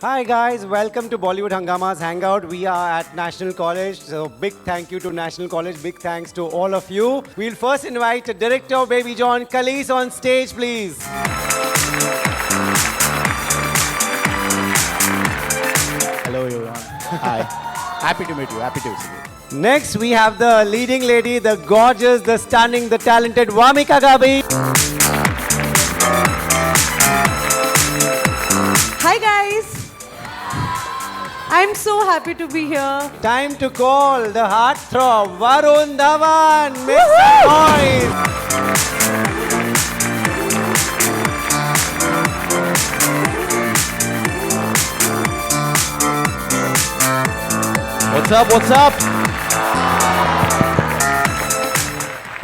Hi guys, welcome to Bollywood Hangama's Hangout. We are at National College, so big thank you to National College, big thanks to all of you. We'll first invite the director of Baby John, Khalees, on stage, please. Hello everyone. Hi. Happy to meet you. Happy to see you. Next, we have the leading lady, the gorgeous, the stunning, the talented Vamika Gabi. Hi guys! I'm so happy to be here. Time to call the heartthrob, Varun Dhawan. Make some noise. What's up? What's up?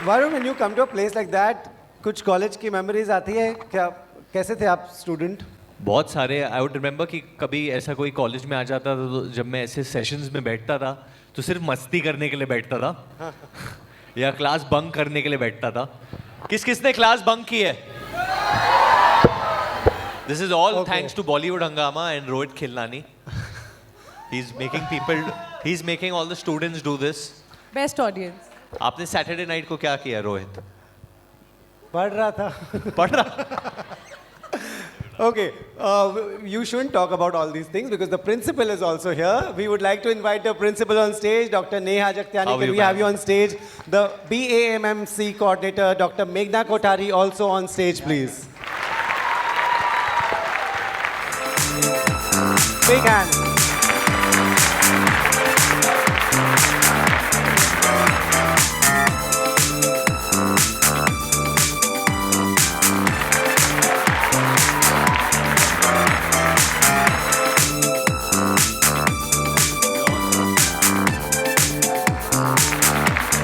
Varun, when you come to a place like that, कुछ college की memories आती है क्या? कैसे थे आप student? बहुत सारे आई वुड रिमेंबर कि कभी ऐसा कोई कॉलेज में आ जाता था तो जब मैं ऐसे सेशंस में बैठता था तो सिर्फ मस्ती करने के लिए बैठता था या क्लास बंक करने के लिए बैठता था. किस किसने क्लास बंक की है? This is all thanks to Bollywood Hungama and Rohit Khilnani. He is making all the students do this. Best audience. आपने सैटरडे नाइट को क्या किया रोहित? पढ़ रहा था. पढ़ रहा. Okay, you shouldn't talk about all these things because the principal is also here. We would like to invite the principal on stage, Dr. Neha Jagtiani. How Can you, we have ma'am? you on stage? The BAMMC coordinator, Dr. Meghna Kothari, also on stage, please. Big hand.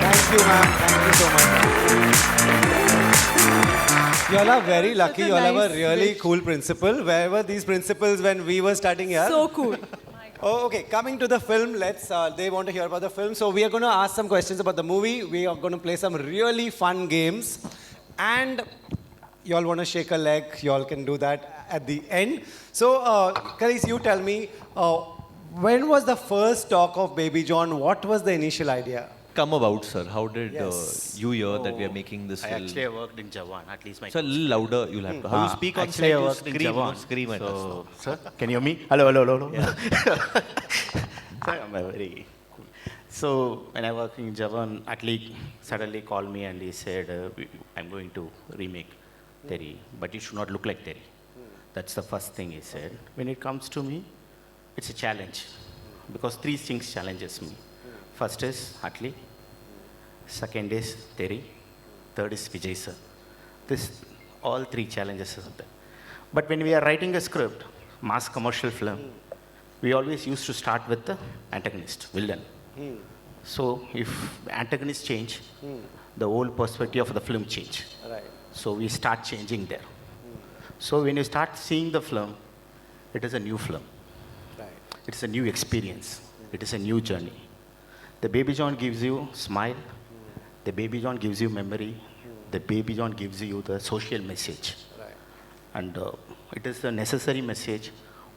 Thank you, ma'am. Thank you so much. You all are very lucky. a You all have a nice really wish. cool principal. Where were these principals when we were studying here? So cool. Oh, okay. Coming to the film, let's. They want to hear about the film, so we are going to ask some questions about the movie. We are going to play some really fun games, and you all want to shake a leg. You all can do that at the end. So, Khalees, you tell me, when was the first talk of Baby John? What was the initial idea? Come about, sir. How did Yes. you hear that we are making this I film? actually worked in Jawan, at least my So a little louder you'll have to. How you speak on actually stage, I you worked in scream, Jawan. scream at us. So, sir, can you hear me? Hello, hello, hello, hello. Sir, I'm very cool. So when I worked in Jawan, Atlee suddenly called me and he said, I'm going to remake Terry, but you should not look like Terry. That's the first thing he said. When it comes to me, it's a challenge because three things challenges me. First is Atlee. Second is Terry. Third is Vijay sir. This, all three challenges are there. But when we are writing a script, mass commercial film, we always used to start with the antagonist, villain. So if antagonist change, the whole perspective of the film change. Right. So we start changing there. So when you start seeing the film, it is a new film. Right. It is a new experience. It is a new journey. The Baby John gives you smile. The Baby John gives you memory. The Baby John gives you the social message. Right. And it is the necessary message,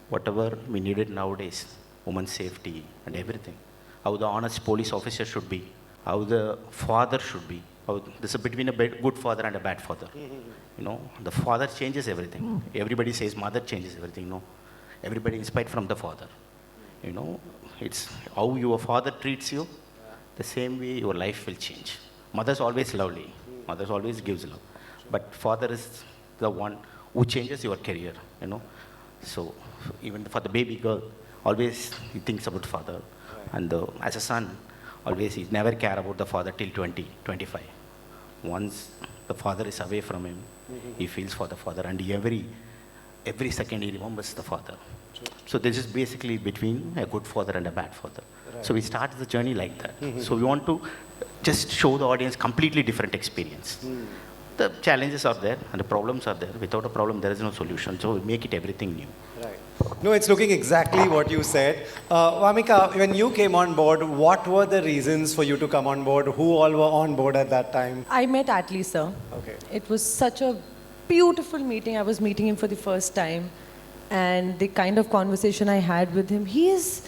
whatever we needed nowadays, women's safety and everything. How the honest police officer should be, how the father should be. How this is between a good father and a bad father. You know, the father changes everything. Everybody says mother changes everything. No, everybody inspired from the father. You know, it's how your father treats you, the same way your life will change. Mother's always lovely. Mother's always gives love. But father is the one who changes your career, you know. So even for the baby girl, always he thinks about father. And as a son, always he never care about the father till 20, 25. Once the father is away from him, he feels for the father. And every second he remembers the father. So this is basically between a good father and a bad father. So we start the journey like that. So we want to just show the audience completely different experience. The challenges are there and the problems are there. Without a problem, there is no solution. So we make it everything new. Right. No, it's looking exactly what you said. Vamika, when you came on board, what were the reasons for you to come on board? Who all were on board at that time? I met Atlee sir. Okay. It was such a beautiful meeting. I was meeting him for the first time. and the kind of conversation I had with him, he's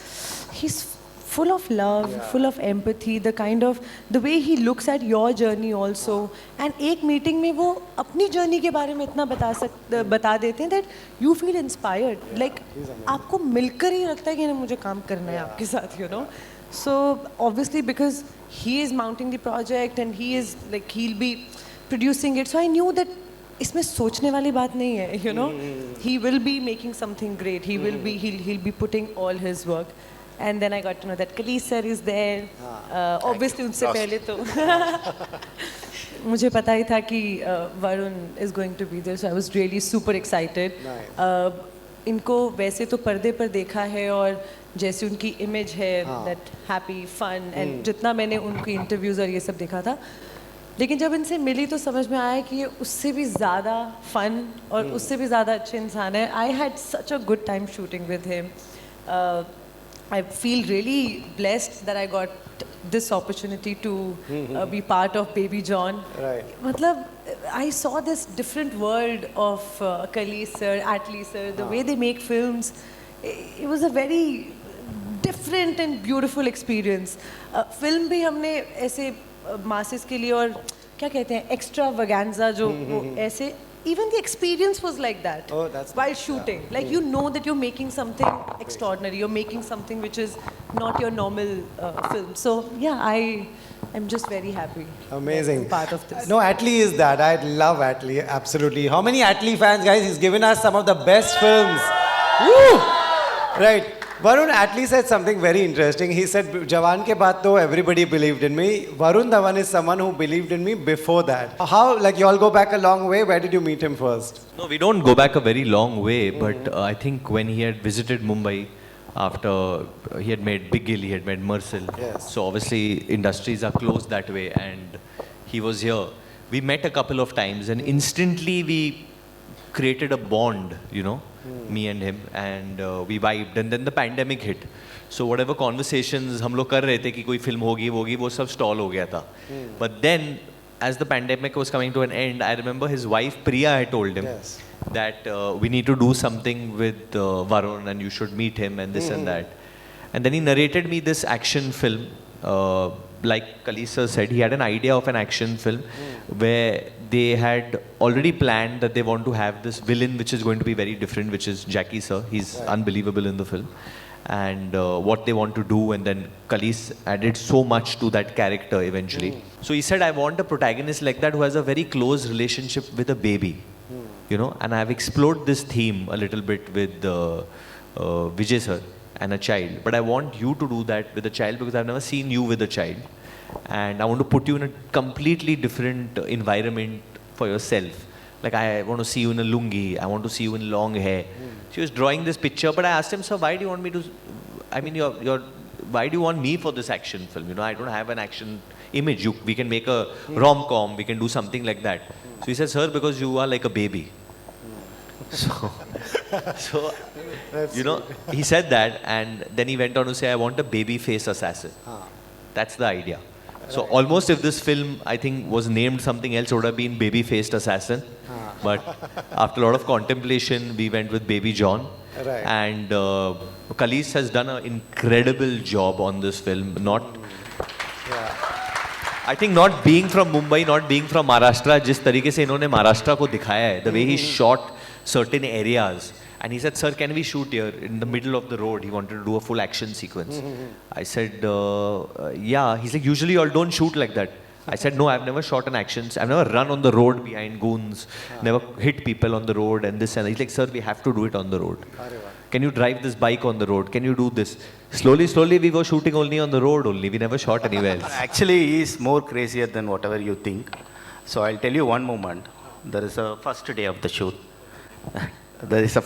full of love, full of empathy, the way he looks at your journey also. And एक meeting में वो अपनी journey के बारे में इतना बता देते हैं that you feel inspired. Like आपको मिलकर ही लगता है कि मुझे काम करना है आपके साथ, you know. So obviously because he is mounting the project and he is like he'll be producing it, so I knew that इसमें सोचने वाली बात नहीं है, you know. He will be making something great. He'll be putting all his work. And then I got to know that Kalees sir is there. Obviously उनसे पहले तो मुझे पता ही था कि Varun is going to be there, so I was really super excited. इनको वैसे तो पर्दे पर देखा है और जैसे उनकी इमेज है that happy, fun and जितना मैंने उनकी interviews और ये सब देखा था, लेकिन जब इनसे मिली तो समझ में आया कि ये उससे भी ज़्यादा fun और उससे भी ज़्यादा अच्छे इंसान है. I had such a good time shooting with him. I feel really blessed that I got this opportunity to be part of Baby John. Right. मतलब, I saw this different world of Kalees sir, Atlee sir, the way they make films. It was a very different and beautiful experience. Film भी हमने ऐसे masses के लिए और क्या कहते हैं extravaganza जो वो ऐसे. Even the experience was like that. Oh, that's while nice. shooting. Like you know that you're making something extraordinary. You're making something which is not your normal film. So yeah, I am just very happy. Amazing. Being part of this. No, Atlee is that. I love Atlee, absolutely. How many Atlee fans, guys? He's given us some of the best films. Woo! Right. Varun Atlee said something very interesting. He said, Jawan ke baad to everybody believed in me. Varun Dhawan is someone who believed in me before that. How, like you all go back a long way. Where did you meet him first? No, we don't go back a very long way, but I think when he had visited Mumbai after he had made Big Gill, he had made Mercil. Yes. So obviously industries are closed that way, and he was here. We met a couple of times, and instantly we created a bond, you know, me and him, and we vibed. And then the pandemic hit. So whatever conversations हम लोग कर रहे थे कि कोई film होगी वो सब stall हो गया था. But then, as the pandemic was coming to an end, I remember his wife Priya had told him that we need to do something with Varun and you should meet him and this and that. And then he narrated me this action film. Like Kalees sir said, he had an idea of an action film where they had already planned that they want to have this villain which is going to be very different, which is Jackie sir. He's unbelievable in the film. And what they want to do, and then Kalees added so much to that character eventually. So he said, I want a protagonist like that who has a very close relationship with a baby. You know, and I've explored this theme a little bit with Vijay sir and a child. But I want you to do that with a child because I've never seen you with a child. And I want to put you in a completely different environment for yourself. Like I want to see you in a lungi, I want to see you in long hair. She was drawing this picture, but I asked him, sir, why do you want me to, I mean, why do you want me for this action film? You know, I don't have an action image. We can make a rom-com, we can do something like that. So he said, sir, because you are like a baby. So you know, he said that, and then he went on to say, I want a baby-face assassin. That's the idea. So almost if this film, I think, was named something else, it would have been Baby-Faced Assassin. But after a lot of contemplation, we went with Baby John. Right. And Kalees has done an incredible job on this film. I think not being from Mumbai, not being from Maharashtra, जिस तरीके से इन्होंने महाराष्ट्र को दिखाया है, the way he shot certain areas. And he said, sir, can we shoot here in the middle of the road? He wanted to do a full action sequence. I said, yeah. He's like, usually you all don't shoot like that. I said, no, I've never shot an action. I've never run on the road behind goons, never hit people on the road and this and that. He's like, sir, we have to do it on the road. Can you drive this bike on the road? Can you do this? Slowly, we were shooting only on the road only. We never shot anywhere else. Actually, he is more crazier than whatever you think. So I'll tell you one moment. There is a first day of the shoot. There is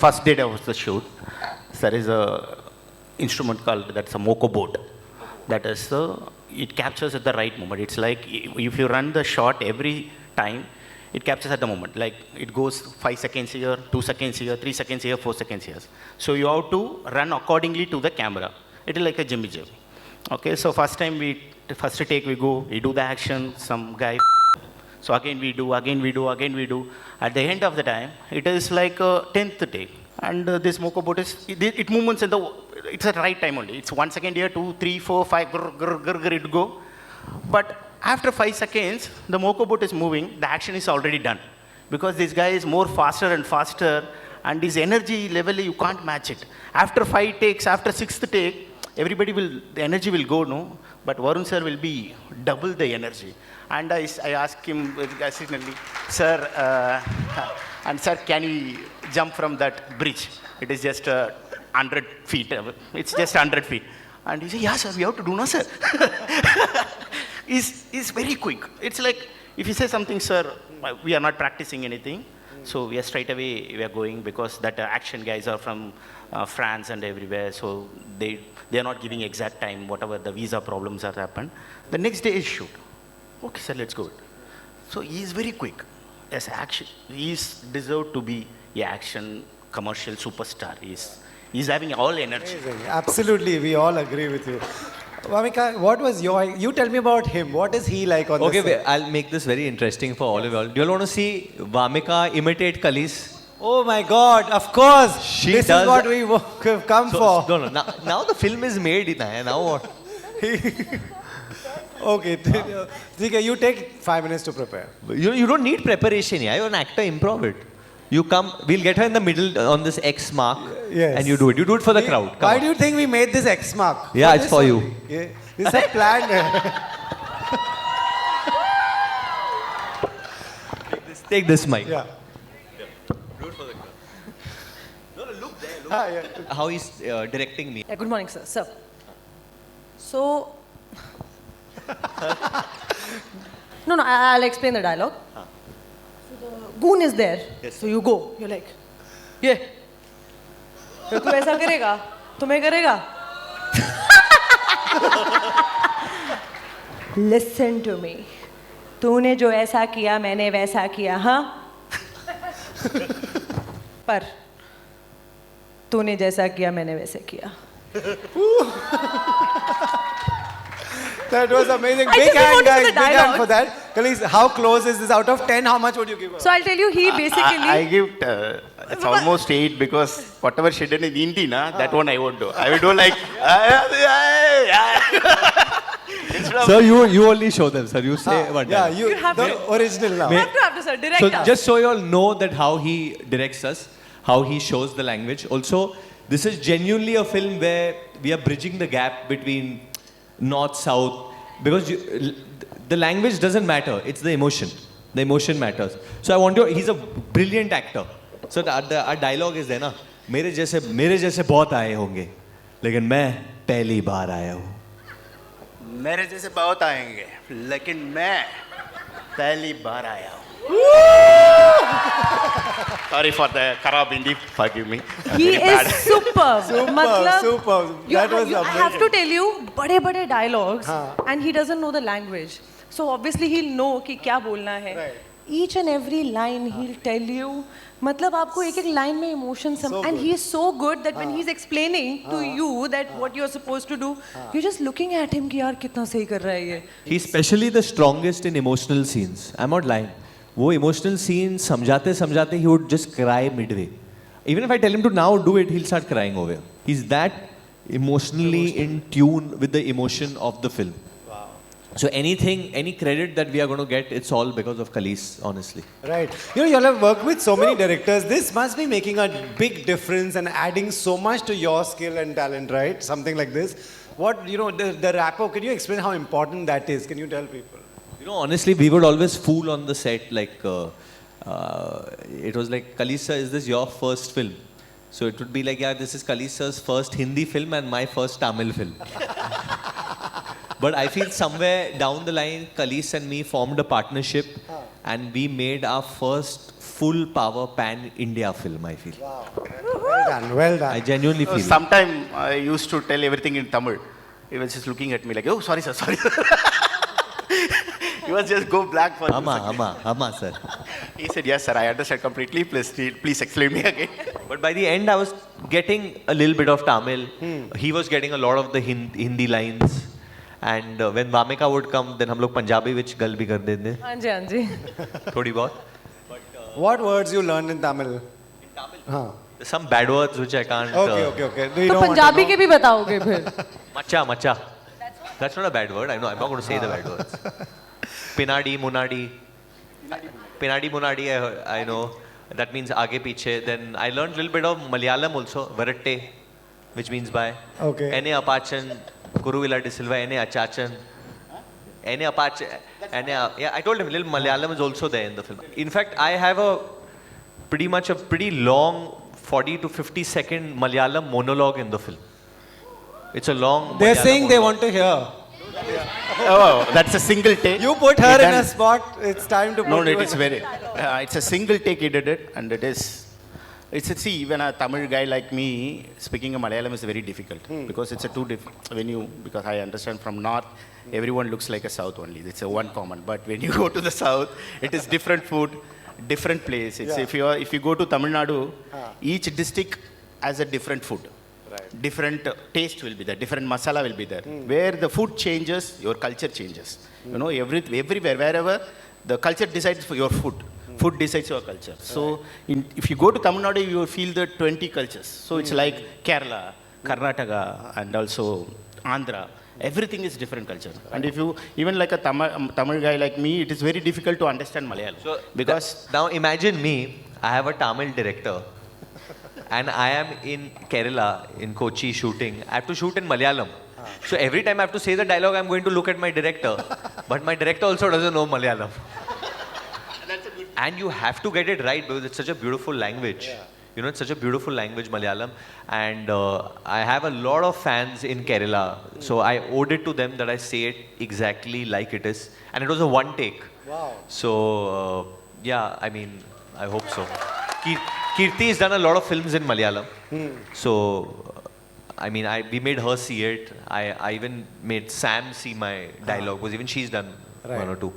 a instrument called, that's a Moco board. That is, it captures at the right moment. It's like if you run the shot every time, it captures at the moment. Like it goes 5 seconds here, 2 seconds here, 3 seconds here, 4 seconds here. So you have to run accordingly to the camera. It is like a Jimmy Jam. Okay, so first take we go, we do the action, some guy. So again we do. At the end of the time, it is like a 10th take. And this Moco boat it movements in the, it's at right time only. It's 1 second here, 2, 3, 4, 5, grr, grr, grr, grr, it go. But after 5 seconds, the Moco boat is moving, the action is already done. Because this guy is more faster and faster, and his energy level, you can't match it. After 5 takes, after 6th take, the energy will go, no? But Varun sir will be double the energy. And I asked him, sir, and sir, can we jump from that bridge? It is just 100 feet. It's just 100 feet. And he said, yeah, sir, we have to do, no, sir. He's very quick. It's like, if you say something, sir, we are not practicing anything. So we are straight away, we are going, because that action guys are from France and everywhere. So they are not giving exact time, whatever the visa problems have happened. The next day is shoot. Okay, sir, let's go. So he is very quick. As action, he is deserved to be an action commercial superstar. He's having all energy. Amazing. Absolutely, we all agree with you. Vamika, what was you tell me about him. What is he like on the Okay, set? wait, I'll make this very interesting for all of you all. Do you all want to see Vamika imitate Khalees? Oh my God, of course. She this does is what we have come for. No, now the film is made. Now what? Okay, Tika, you take 5 minutes to prepare. You don't need preparation. Yeah, you're an actor. Improv it. You come. We'll get her in the middle on this X mark. Yes. And you do it. You do it for the crowd. Come Why on. do you think we made this X mark? Yeah, it's this for you. only. Yeah. This is planned. Take this mic. Yeah. Do it for the crowd. No, look there. Look. Ah, yeah. How he's directing me. Yeah, good morning, sir. Sir. So. No, I'll explain the dialogue. So the goon is there. Yes. So you go. You're like, yeah. तो तू ऐसा करेगा तो मैं करेगा Listen to me. तूने जो ऐसा किया मैंने वैसा किया हाँ पर तूने जैसा किया मैंने वैसे किया That was amazing. I Big just hand, wanted guys. the Big hand dialogue. for that. Khalees, how close is this? Out of 10, how much would you give her? So I'll tell you, he basically. I give it's almost 8 because whatever she did in Hindi, that one I won't do. I will do like. Instead of Sir, you only show them, sir. You say one Yeah, time. you have the to- original now. have to, sir. Direct So us. just so you all know that how he directs us, how he shows the language. Also, this is genuinely a film where we are bridging the gap between north, south, because the language doesn't matter. It's the emotion. The emotion matters. So I want you. He's a brilliant actor. So our dialogue is there ना. मेरे जैसे बहुत आए होंगे, लेकिन मैं पहली बार आया हूँ. मेरे जैसे बहुत आएंगे, लेकिन मैं पहली बार आया हूँ. Sorry for the kharab Hindi. Forgive me. He Very bad. is superb. मतलब, superb. That was I have to amazing. tell you, बड़े dialogues, and he doesn't know the language. So obviously he'll know कि क्या बोलना है. Right. Each and every line he'll tell you. मतलब आपको एक line में emotion and he is so good that when he's explaining to you that what you're supposed to do, you're just looking at him कि यार कितना सही कर रहा है ये. He's especially the strongest in emotional scenes. I'm not lying. वो emotional scenes समझाते he would just cry midway. Even if I tell him to now do it, he'll start crying over. He's that emotionally in tune with the emotion of the film. Wow. So any credit that we are going to get, it's all because of Khalees, honestly. Right. You all have worked with so many directors. This must be making a big difference and adding so much to your skill and talent, right? Something like this. What, the rapport, can you explain how important that is? Can you tell people? Honestly, we would always fool on the set, like, it was like, Khalees sir, is this your first film? So it would be like, yeah, this is Khalees sir's first Hindi film and my first Tamil film. But I feel somewhere down the line, Khalees and me formed a partnership and we made our first full power pan-India film, I feel. Wow. Well done, well done. I genuinely feel it. Sometime I used to tell everything in Tamil. He was just looking at me like, oh, sorry sir, sorry sir. He was just go black for Ama, sir. He said, yes sir, I understand completely. Please explain me again. But by the end, I was getting a little bit of Tamil. He was getting a lot of the Hindi lines. And when Vamika would come, then हम लोग Punjabi which गल भी कर देते हाँ जी हाँ जी. थोड़ी बहुत. What words you learned in Tamil? In Tamil, Huh. some bad words which I can't. Okay. Do you तो don't want to Punjabi know? के भी बताओगे फिर? Macha. That's not a bad word. I know. I'm not going to say the bad words. Pinadi, Munadi. Pinadi, Munadi. I know. That means aage piche. Then I learned a little bit of Malayalam also. Varatte, which means bye. Okay. Ene apachan, Kuruvilla de Silva. Ene achachan. Ene apache. Yeah, I told him little Malayalam is also there in the film. In fact, I have a pretty long 40 to 50 second Malayalam monologue in the film. It's a long. They're Malayalam saying they monologue. want to hear. Oh, that's a single take. You put her He in done- a spot. It's time to put No, you it is in- very. It's a single take. He did it, and it is. It's a, see, even a Tamil guy like me speaking a Malayalam is very difficult because it's a because I understand from north, everyone looks like a south only. It's a one common. But when you go to the south, it is different food, different place. It's if you go to Tamil Nadu, each district has a different food. Different taste will be there, different masala will be there. Where the food changes, your culture changes. You know, everywhere, wherever the culture decides for your food. Food decides your culture. So, if you go to Tamil Nadu, you will feel the 20 cultures. So, it's like Kerala, Karnataka, and also Andhra. Everything is different culture. And if you, even like a Tamil guy like me, it is very difficult to understand Malayalam. So because now imagine me, I have a Tamil director and I am in Kerala, in Kochi shooting. I have to shoot in Malayalam. So every time I have to say the dialogue, I'm going to look at my director. But my director also doesn't know Malayalam. And you have to get it right because it's such a beautiful language. You know, it's such a beautiful language, Malayalam. And I have a lot of fans in Kerala. So I owed it to them that I say it exactly like it is. And it was a one take. Wow. So, yeah, I mean, I hope so. Kirti has done a lot of films in Malayalam. So, I mean, we made her see it. I even made Sam see my dialogue because even she's done one or two.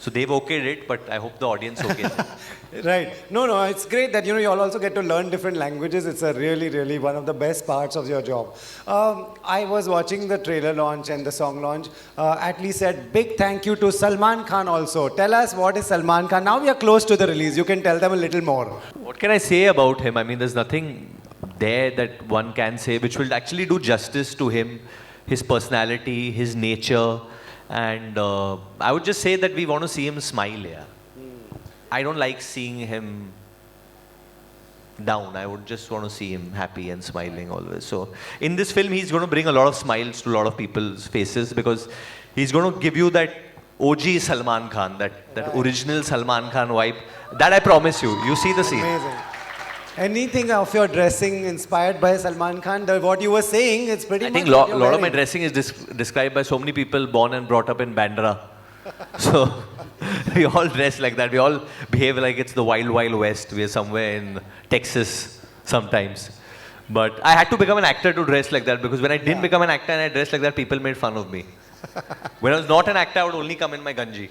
So they've okayed it, but I hope the audience okays it. Right. No, it's great that, you all also get to learn different languages. It's a really one of the best parts of your job. I was watching the trailer launch and the song launch. Atlee said, big thank you to Salman Khan also. Tell us what is Salman Khan. Now we are close to the release. You can tell them a little more. What can I say about him? I mean, there's nothing there that one can say which will actually do justice to him, his personality, his nature. And I would just say that we want to see him smile, yeah. I don't like seeing him down. I would just want to see him happy and smiling always. So in this film, he's going to bring a lot of smiles to a lot of people's faces because he's going to give you that OG Salman Khan, that original Salman Khan vibe. That I promise you. You see the scene. Amazing. Anything of your dressing inspired by Salman Khan? What you were saying, it's pretty I much think a what lot you're of my wearing. dressing is described by so many people born and brought up in Bandra. So we all dress like that. We all behave like it's the wild, wild west. We are somewhere in Texas sometimes. But I had to become an actor to dress like that because when I didn't become an actor and I dressed like that, people made fun of me. When I was not an actor, I would only come in my ganji.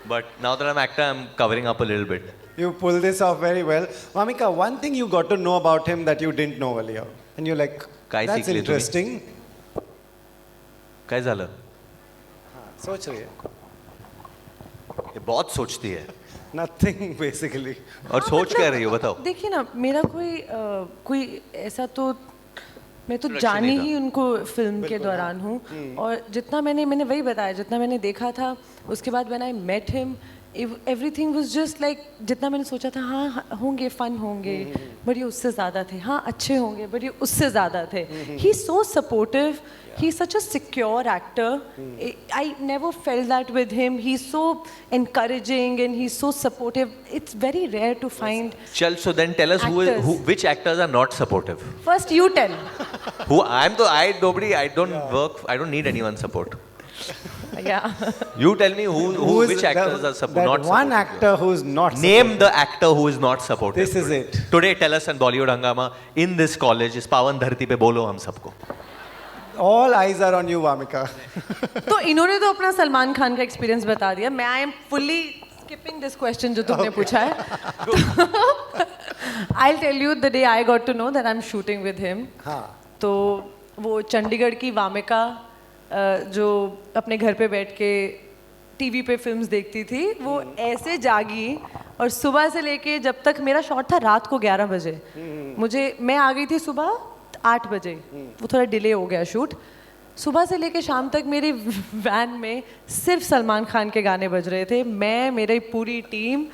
But now that I'm an actor, I'm covering up a little bit. You pull this off very well. Vamika, one thing you got to know about him that you didn't know earlier. And you're like, काय that's सीखली तुम्ही? interesting. काय झालं? सोच रही है. ये बहुत सोचती है. Nothing basically. और सोच क्या रही हो बताओ? देखिए ना, मेरा कोई ऐसा तो मैं तो Introduction जानी नहीं था। ही उनको फिल्म के दौरान हूँ और जितना मैंने वही बताया, जितना मैंने देखा था उसके बाद when I met him, everything was just like जितना मैंने सोचा था, हाँ होंगे, फन होंगे, बट ये उससे ज़्यादा थे, हाँ अच्छे होंगे, बट ये उससे ज़्यादा थे. He's so supportive. He's such a secure actor. I never felt that with him. He's so encouraging and he's so supportive. It's very rare to find. Chal, so then tell us Actors. which actors are not supportive. First, you tell. I don't need anyone's support. Yeah. You tell me which is actors the- are that not one supportive. actor who's not Name the actor who is not supportive. This is it. Today, tell us in Bollywood Hangama, in this college, इस पावन धरती पे बोलो हम सबको. All eyes are on you, Vamika. तो इन्होंने तो अपना सलमान खान का एक्सपीरियंस बता दिया. मैं I am fully skipping this question जो तुमने पूछा है. I tell you the day I got to know that I am shooting with him. तो वो चंडीगढ़ की वामिका जो अपने घर पे बैठ के टीवी पे फिल्म्स देखती थी, वो ऐसे जागी और सुबह से लेके जब तक मेरा शॉट था रात को 11 बजे, मैं आ गई थी सुबह 8 बजे, वो थोड़ा डिले हो गया शूट। सुबह से लेकर शाम तक मेरी वैन में सिर्फ सलमान खान के गाने बज रहे थे। मैं, मेरी पूरी टीम,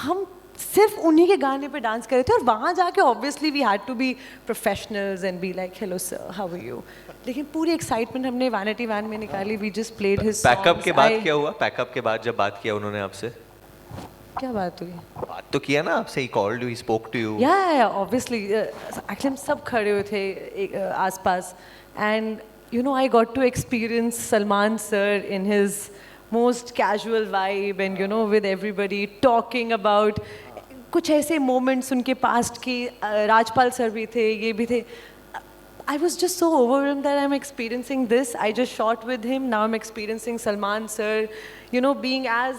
हम सिर्फ उन्हीं के गाने पे डांस कर रहे थे। और वहाँ जाके obviously we had to be professionals and be like hello sir, how are you. लेकिन पूरी एक्साइटमेंट हमने वैनिटी वैन में निकाली। We just played his pack up के बाद क्या हुआ? पैकअप के बाद जब बात किया उन्होंने आपसे, क्या बात हुई? बात तो किया ना आपसे, he called you, he spoke to you? या ऑब्वियसली एक्चुअली हम सब खड़े हुए थे आसपास, and you know, I got to experience Salman sir in his most casual vibe and, you know, with everybody talking about कुछ ऐसे moments उनके past की। राजपाल sir भी थे, ये भी थे। I was just so overwhelmed that I'm experiencing this. I just shot with him. Now I'm experiencing Salman sir, you know, being as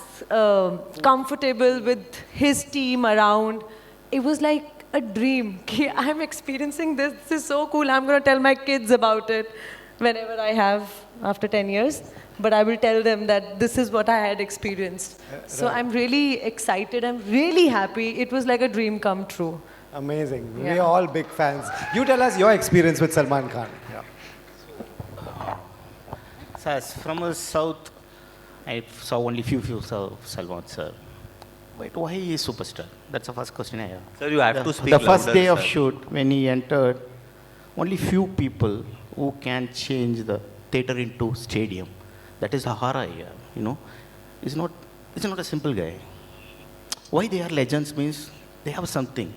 comfortable with his team around. It was like a dream. I'm experiencing this. This is so cool. I'm going to tell my kids about it whenever I have after 10 years. But I will tell them that this is what I had experienced. So I'm really excited. I'm really happy. It was like a dream come true. Amazing. Yeah. We're all big fans. You tell us your experience with Salman Khan. So as from the south, I saw only few of Salman sir. But why he is superstar? That's the first question I have. Sir, you have to speak The first louder, day of sir. shoot, when he entered, only few people who can change the theater into stadium. That is the horror here, you know. It's not a simple guy. Why they are legends means they have something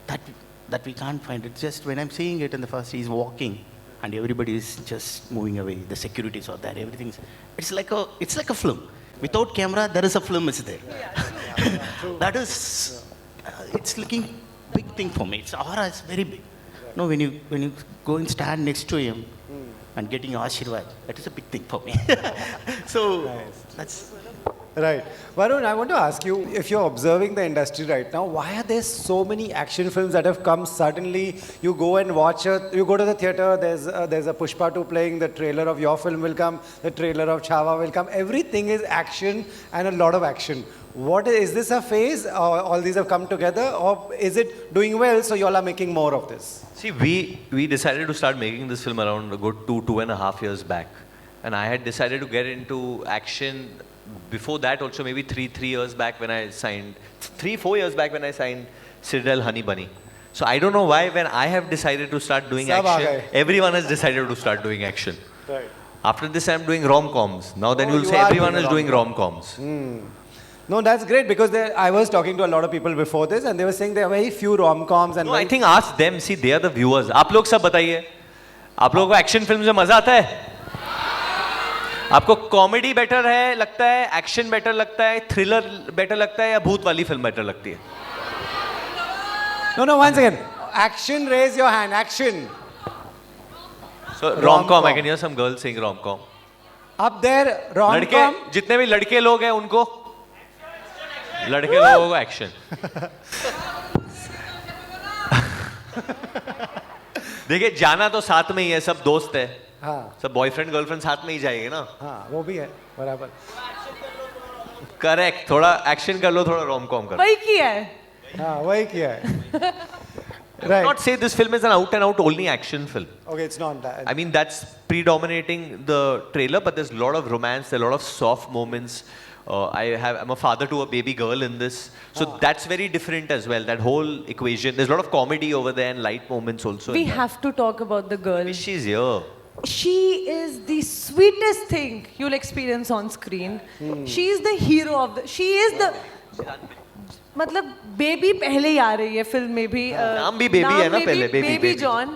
that we can't find. It's just when I'm seeing it in the first, he's walking and everybody is just moving away. The securities are there, everything's. It's like a film. Without camera, there is a film is there. That is, it's looking big thing for me. It's aura is very big. No, when you go and stand next to him and getting Ashirwad, that is a big thing for me. So that's. Right. Varun, I want to ask you, if you're observing the industry right now, why are there so many action films that have come suddenly? You go and watch you go to the theater, there's a Pushpa 2 playing, the trailer of your film will come, the trailer of Chhawa will come. Everything is action and a lot of action. Is this a phase, or all these have come together, or is it doing well, so you all are making more of this? See, we decided to start making this film around a good 2.5 years back. And I had decided to get into action before that also, maybe 3 years back when I signed, 4 years back when I signed Citadel Honey Bunny. So I don't know why when I have decided to start doing action, everyone has decided to start doing action. Right. After this I'm doing rom-coms. Now then you'll you say are everyone doing is doing rom-coms. No, that's great, because I was talking to a lot of people before this and they were saying there are very few rom-coms. And No, I think ask them, see they are the viewers. आप लोग सब बताइए, आप लोगों को action films में मजा आता है? आपको कॉमेडी बेटर है लगता है, एक्शन बेटर लगता है, थ्रिलर बेटर लगता है, या भूत वाली फिल्म बेटर लगती है? No, once again. Action, raise your hand. Action. So rom-com, I can hear some girls saying rom-com. Up there, rom-com. लड़के, जितने भी लड़के लोग हैं उनको, लड़के लोगों को एक्शन. देखिए जाना तो साथ में ही है, सब दोस्त है. हाँ. सब बॉयफ्रेंड गर्लफ्रेंड साथ में ही जाएंगे ना. हाँ, वो भी है, बराबर. करेक्ट. थोड़ा एक्शन कर लो, थोड़ा रोम-कॉम कर लो. वही किया है. हाँ, वही किया है. Right. Not say this film is an out and out only action film. Okay, it's not that. I mean that's predominating the trailer, but there's a lot of romance, there are a lot of soft moments. I'm a father to a baby girl in this, so that's very different as well. That whole equation. There's a lot of comedy over there and light moments also. We have to talk about the girl. She's here. She is the sweetest thing you'll experience on screen. She is the hero of the. She is the. मतलब baby पहले ही आ रही है film में भी. नाम भी baby है ना पहले. Baby John.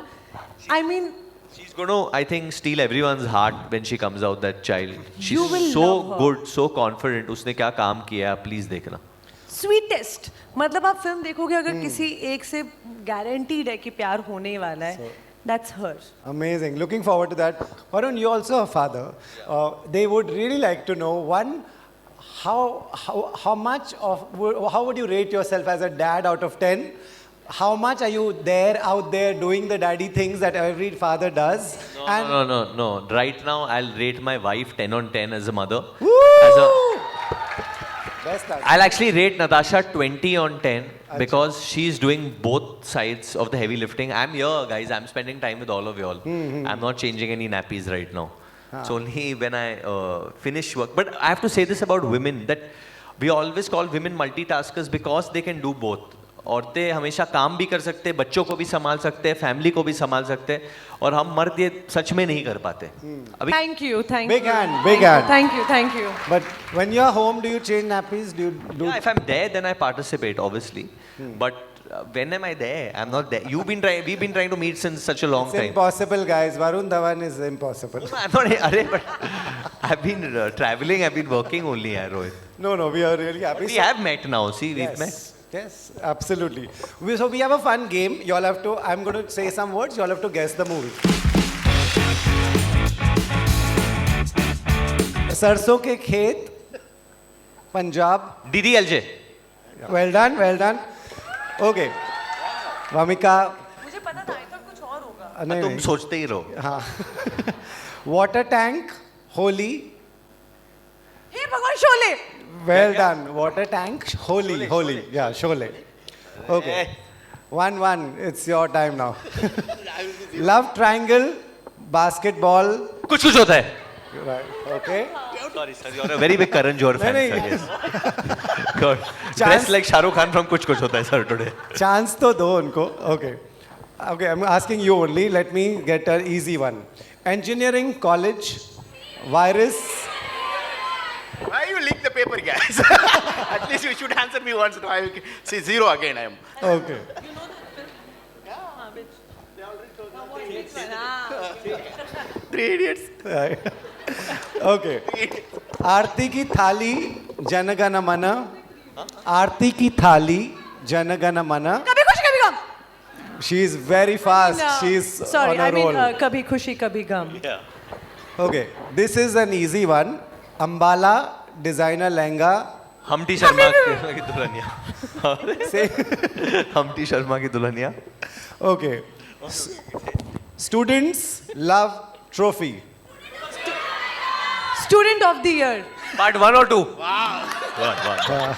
I mean. She's going to, I think, steal everyone's heart when she comes out. That child. She's You will so love her. good, so confident. उसने क्या काम किया है, please देखना. Sweetest. मतलब आप फिल्म देखोगे अगर किसी एक से guaranteed है कि प्यार होने वाला है. That's her. Amazing. Looking forward to that. Varun, you're also a father. They would really like to know, one, how much of, how would you rate yourself as a dad out of 10? How much are you out there doing the daddy things that every father does? No. Right now, I'll rate my wife 10 on 10 as a mother. Woo! Best answer. I'll actually rate Natasha 20 on 10 because she's doing both sides of the heavy lifting. I'm here, guys. I'm spending time with all of y'all. I'm not changing any nappies right now. It's only when I finish work. But I have to say this about women, that we always call women multitaskers because they can do both. औरतें हमेशा काम भी कर सकते हैं, बच्चों को भी संभाल सकते हैं, फैमिली को भी संभाल सकते हैं, और हम मर्द ये सच में नहीं कर पाते. अभी Thank you, thank Big you. hand, big hand. Thank you, thank you. But when you're home, do you change nappies? Do you do? yeah, if I'm there, then I participate, obviously. But when am I there? I'm not there. We've been trying to meet since such a long It's time. impossible, guys. Varun Dhawan is impossible. I'm not. Arey, but I've been traveling. I've been working only, Rohit. No, we are really happy. We have met now. See, we've met. Yes, absolutely. So we have a fun game. You all have to. I'm going to say some words. You all have to guess the movie. सरसों के खेत, Punjab. Didi LJ. Well done, well done. Okay. Vamika. मुझे पता था, I thought कुछ और होगा. नहीं, तुम नहीं. सोचते ही रहो. हाँ. Water tank, Holi. हे भगवान, Sholay. Well done. Water tank, holy. Yeah, Sholay. Okay. 1-1. It's your time now. Love triangle, basketball. कुछ कुछ होता है. Right. Okay. Sorry, sir. You're a very big Karan Johar fan, नहीं, sir. नहीं. Yes. God. Dressed like Shah Rukh Khan from कुछ कुछ होता है, sir, today. Chance तो दो उनको. Okay. Okay, I'm asking you only. Let me get an easy one. Engineering college, virus. Why you leak the paper, guys? At least you should answer me once. I will see 0 again. I am. Okay. Three idiots. Right. Okay. आरती की थाली जनगण मन. आरती की थाली जनगण मन. कभी खुशी कभी गम. She is very fast. She is Sorry, on a I mean roll. कभी खुशी कभी गम. Okay. This is an easy one. Ambala designer lehenga. हमटी Sharma की दुल्हनिया. Say. हमटी शर्मा की Dulhania. Okay. Students love trophy. Student of the year. Part 1 or 2? Wow. One.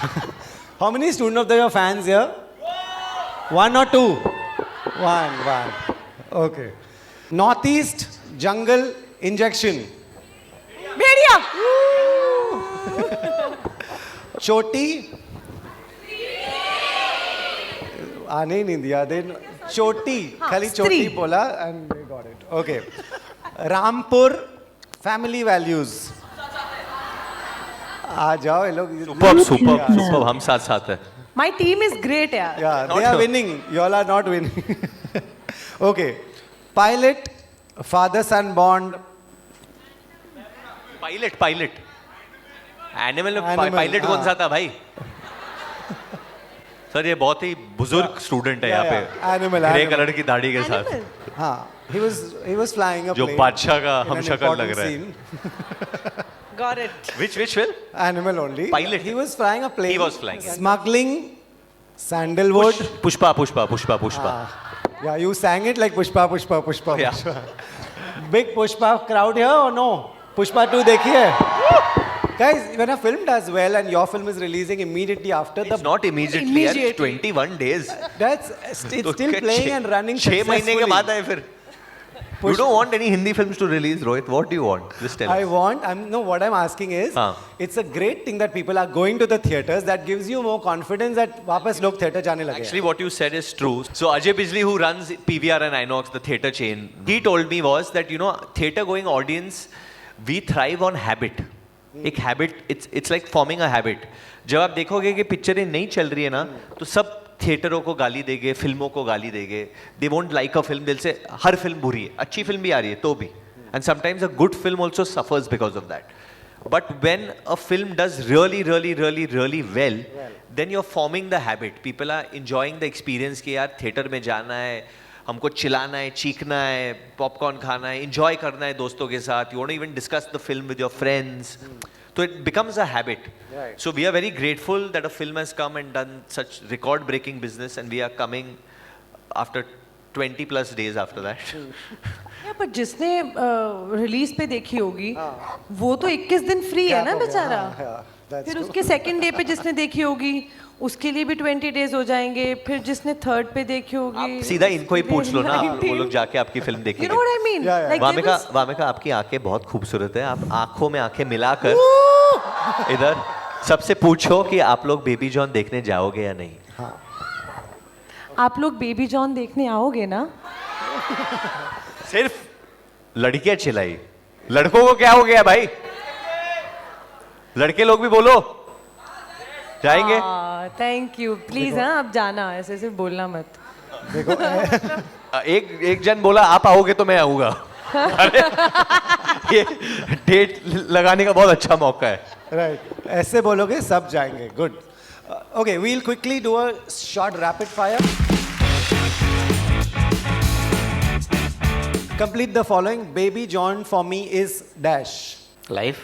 How many student of the year fans here? 1 or 2? One. Okay. Northeast jungle injection. Bhediya. Choti. आने ही नहीं दिया. Then Choti. खाली स्त्री. Choti बोला and they got it. Okay. Rampur family values. आ जाओ ये लोग. Superb. हम साथ साथ हैं. My team is great, यार. Yeah, Not they are sure. winning. You all are not winning. Okay. Pilot, father-son bond. Pilot. Animal Animal, pilot कौन हाँ. सा था भाई? सर ये बहुत ही बुजुर्ग स्टूडेंट है यहाँ पे. Animal. ग्रे कलर की दाढ़ी के साथ. Animal. हाँ, he was flying a जो plane. बादशाह का in an हमशक्ल लग important रहा है. scene. Got it. Which film? Animal only. Pilot. He was flying a plane. He was flying. Smuggling, sandalwood. Pushpa. Yeah, you sang it like Pushpa. Yeah. Big Pushpa crowd here or no? Pushpa 2 देखिए. Guys, when a film does well and your film is releasing immediately after It's the not immediately. यार, it's 21 days. that's it's still playing and running 6 महीने के बाद successfully. आए फिर. You don't want any Hindi films to release, Rohit. What do you want? Just tell us. What I'm asking is, हाँ. it's a great thing that people are going to the theaters. That gives you more confidence that वापस लोग theater जाने लगे. Actually, what you said is true. So Ajay Bijli, who runs PVR and Inox, the theater chain, he told me was that, theater going audience, we thrive on habit. एक habit, it's like forming a habit. जब आप देखोगे कि पिक्चरें नहीं चल रही है ना, तो सब थिएटरों को गाली देंगे, फिल्मों को गाली देंगे. They won't like a film. दिल से हर फिल्म बुरी है, अच्छी फिल्म भी आ रही है तो भी. And sometimes a good film also suffers because of that. But when a film does really well, then you're forming the habit. People are enjoying the experience कि यार थिएटर में जाना है, हमको चिल्लाना है, चीखना है, पॉपकॉर्न खाना है, enjoy करना है दोस्तों के साथ. You want to even discuss the film with your friends. So it becomes a habit. Right. So we are very grateful that a film has come and done such record-breaking business, and we are coming after 20 plus days after that. पर जिसने release पे देखी होगी वो तो 21 दिन free है ना बेचारा. That's फिर true. उसके सेकंड डे पे जिसने देखी होगी उसके लिए भी 20 डेज हो जाएंगे, फिर जिसने थर्ड पे देखी होगी सीधा इनको ही पूछ लो ना, आप वो लोग जाके आपकी फिल्म You देखेंगे। know what I mean? Yeah, yeah. Like there Wamiqa, was- Wamiqa आपकी आंखें बहुत खूबसूरत है, आप आंखों में आंखें मिलाकर इधर सबसे पूछो कि आप लोग बेबी जॉन देखने जाओगे या नहीं। आप लोग बेबी जॉन देखने आओगे ना? सिर्फ लड़कियां चिल्लाई, लड़कों को क्या हो गया भाई? लड़के लोग भी बोलो, जाएंगे? थैंक यू, प्लीज हाँ अब जाना, ऐसे सिर्फ बोलना मत। एक जन बोला आप आओगे तो मैं आऊंगा। अरे, ये डेट लगाने का बहुत अच्छा मौका है। Right. ऐसे बोलोगे सब जाएंगे. Good. Okay, we'll quickly do a short rapid fire. Complete the following. Baby John for me is dash. Life.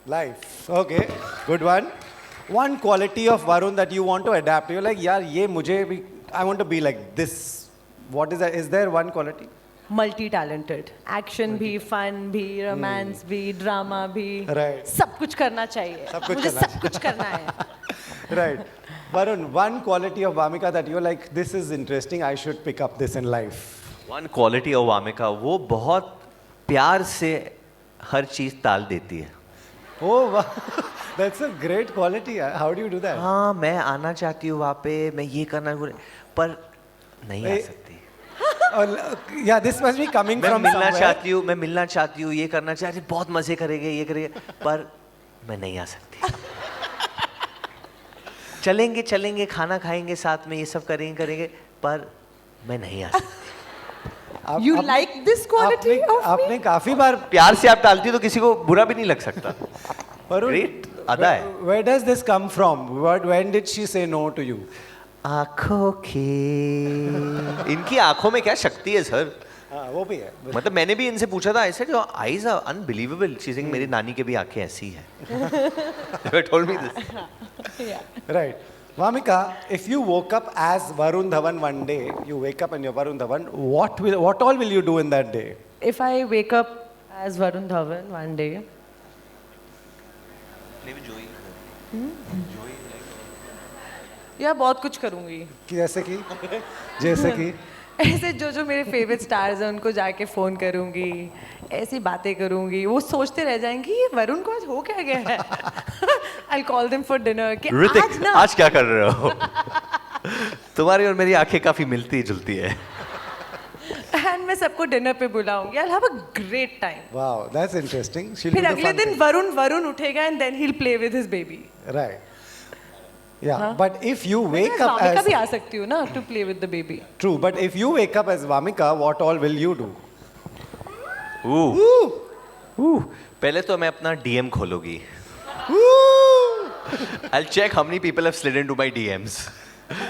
Life. Okay. Good one. One quality of Varun that you want to adapt. You're like, यार ये मुझे भी, I want to be like this. What is that? Is there one quality? Multi talented, action भी, fun भी, romance भी, drama भी, Right. सब कुछ करना चाहिए। सब कुछ मुझे करना सब कुछ करना है। Right. Varun, one quality of Vamika that you're like, this is interesting. I should pick up this in life. One quality of Wamiqa, वो बहुत प्यार से हर चीज टाल देती है। Oh, wow. That's a great quality. How do you do that? हाँ, मैं आना चाहती हूँ वहाँ पे, मैं ये करना, पर नहीं आ ए- सकती। Yeah, this must be coming मैं from मिलना somewhere. चाहती हूँ, मैं मिलना चाहती हूँ, ये करना चाहती हूँ, बहुत मजे करेंगे, ये करेंगे, पर मैं नहीं आ सकती। चलेंगे चलेंगे, खाना खाएंगे साथ में, ये सब करेंगे, पर मैं नहीं आ सकती। You like this quality of me? आपने काफी बार प्यार से आप डालती हो तो किसी को बुरा भी नहीं लग सकता। वरुण, Great, अदा है। Where does this come from? When did she say no to you? आंखों की, इनकी आंखों में क्या शक्ति है सर। हाँ, वो भी है. मतलब मैंने भी इनसे पूछा था, ऐसे जो eyes are unbelievable, she saying मेरी नानी के भी आंखें ऐसी हैं। They told me this. Right. Vamika, if you woke up as Varun Dhawan one day, you wake up and you're Varun Dhawan, what all will you do in that day? If I wake up as Varun Dhawan one day, यार बहुत कुछ करूंगी। जैसे कि ऐसे जो जो मेरे फेवरेट स्टार्स हैं उनको जाके फोन करूंगी, ऐसी बातें करूंगी, वो सोचते रह जाएंगे ये वरुण को आज हो क्या गया है। I'll call them for dinner कि आज ऋतिक, ना आज क्या कर रहे हो? तुम्हारी और मेरी आंखें काफी मिलती जुलती है। एंड मैं सबको डिनर पे बुलाऊंगी। I'll have a great time. wow, that's interesting. She'll फिर do the अगले fun दिन thing. वरुण उठेगा एंड देन he'll play with his baby. Right. Yeah, but if you wake मैं up वामिका as भी आ सकती हूँ ना to play with the baby. true, but if you wake up as Vamika, what all will you do? पहले तो मैं अपना DM खोलूंगी। I'll check how many people have slid into my DMs.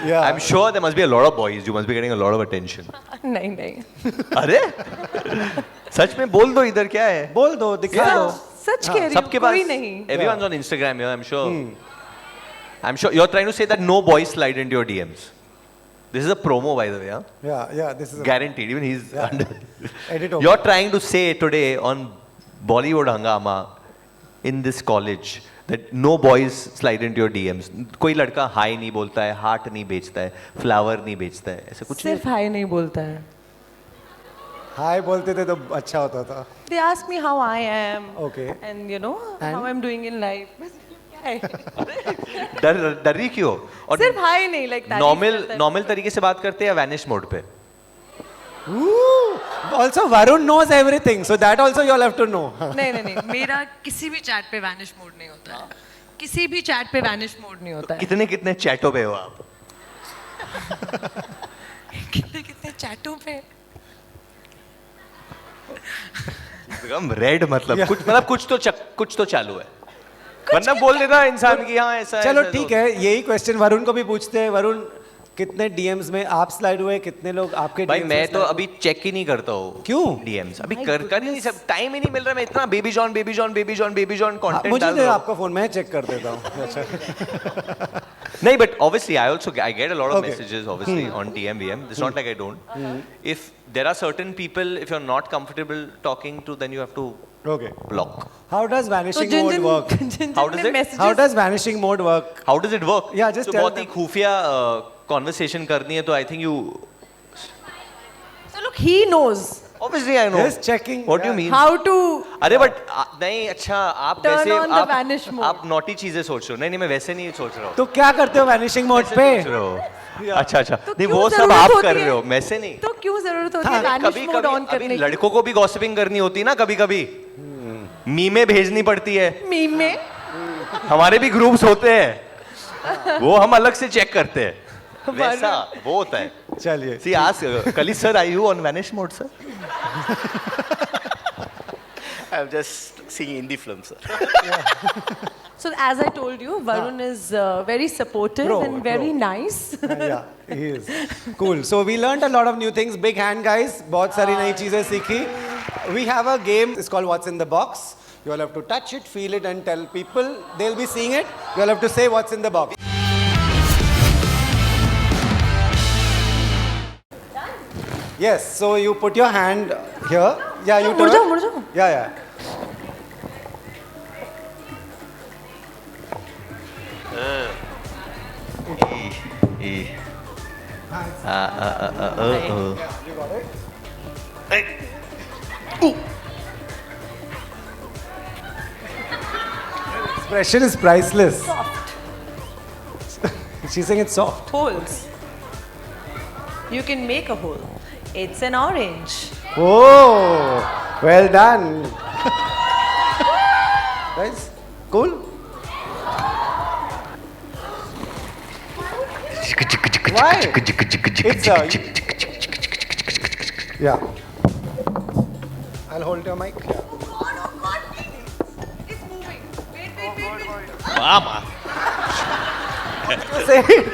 Yeah. I'm sure there must be a lot of boys. You must be getting a lot of attention. नहीं नहीं अरे सच में बोल दो, इधर क्या है? बोल दो, दिखा दो. सच कह रही हूँ, सबके पास कोई नहीं। everyone's on Instagram here, I'm sure. I'm sure you're trying to say that no boys slide into your DMs. This is a promo, by the way, huh? Yeah, this is a Guaranteed. Even he's Yeah. under. edit over. You're trying to say today on Bollywood Hangama in this college that no boys slide into your DMs. कोई लड़का high नहीं बोलता है, heart नहीं बेचता है, flower नहीं बेचता है, ऐसा कुछ नहीं। सिर्फ हाय नहीं बोलता है। हाय बोलते थे तो अच्छा होता था. They ask me how I am. Okay. And you know And? how I'm doing in life. बस क्या है? डर रही क्यों? और सिर्फ हाय नहीं लाइक नॉर्मल तरीके से बात करते हैं या वैनिश मोड पे? Ooh. Also, Varun knows everything, so that also you'll have to know. नहीं मेरा किसी भी चैट पे वैनिश मोड नहीं होता है। किसी भी चैट पे वैनिश मोड नहीं होता है। कितने चैटों पे हो आप? कितने चैटों पे? रेड मतलब कुछ तो चालू है, वरना बोल देता है इंसान की हाँ ऐसा चलो ऐसा ठीक तो- है, यही क्वेश्चन वरुण को भी पूछते हैं. वरुण, कितने डीएम्स में आप स्लाइड हुए, कितने लोग आपके भाई DMs मैं में तो slide अभी चेक ही नहीं करता हूँ। क्यों? डीएम्स अभी कर ही नहीं सब, टाइम ही नहीं मिल रहा। मैं इतना बेबी जॉन कंटेंट मुझे डाल दे रहा हूँ। आपका फोन, मैं चेक कर देता हूँ. अच्छा. नहीं, but obviously I get a lot of Okay. messages obviously on DM VM. It's not like I don't. If there are certain people, if you're not comfortable talking to, then you have to Okay. block. How does तो vanishing Jin mode Jin work? How does it? How does vanishing mode work? How does it work? Yeah, just तो tell बहुत ही them. खुफिया conversation करनी है, तो I think you. So look, he knows Obviously, I know. Just checking. What do you Yeah. mean? how to. अरे but नहीं अच्छा आप Turn वैसे on the vanish mode. आप नॉटी चीजें सोच रहे हो नहीं मैं वैसे नहीं सोच रहा हूँ तो क्या करते हो vanishing mode वैसे पे? सोच रहे हो अच्छा अच्छा तो नहीं क्यों वो सब जरूरत आप होती कर है? रहे हो वैसे नहीं तो क्यों जरूरत होती है वैनिश कभी मोड ऑन कभी करने अभी की? लड़कों को भी गॉसिपिंग करनी होती है ना कभी कभी मीमें भेजनी पड़ती है मीम में हमारे भी ग्रुप्स होते हैं वो हम अलग से चेक करते हैं वैसा वो होता है चलिए. सी आज कली sir I you on vanish mode sir I'm just seeing indie films, sir. So as I told you, Varun is very supportive Bro, and very bro. nice. Yeah, he is. Cool. So we learned a lot of new things. Big hand, guys. बहुत सारी नई चीजें सीखी. We have a game. It's called What's in the Box. You all have to touch it, feel it, and tell people. They'll be seeing it. You all have to say what's in the box. Yes. So you put your hand here. Yeah, you मुड़ turn. जाओ, मुड़ जाओ. Yeah, yeah. Expression is priceless. Soft She's saying it's soft. holes. You can make a hole. It's an orange. Oh, well done. Guys, cool? Why? It's yeah. I'll hold your mic. Yeah. It's moving. Wait. Mama Say it.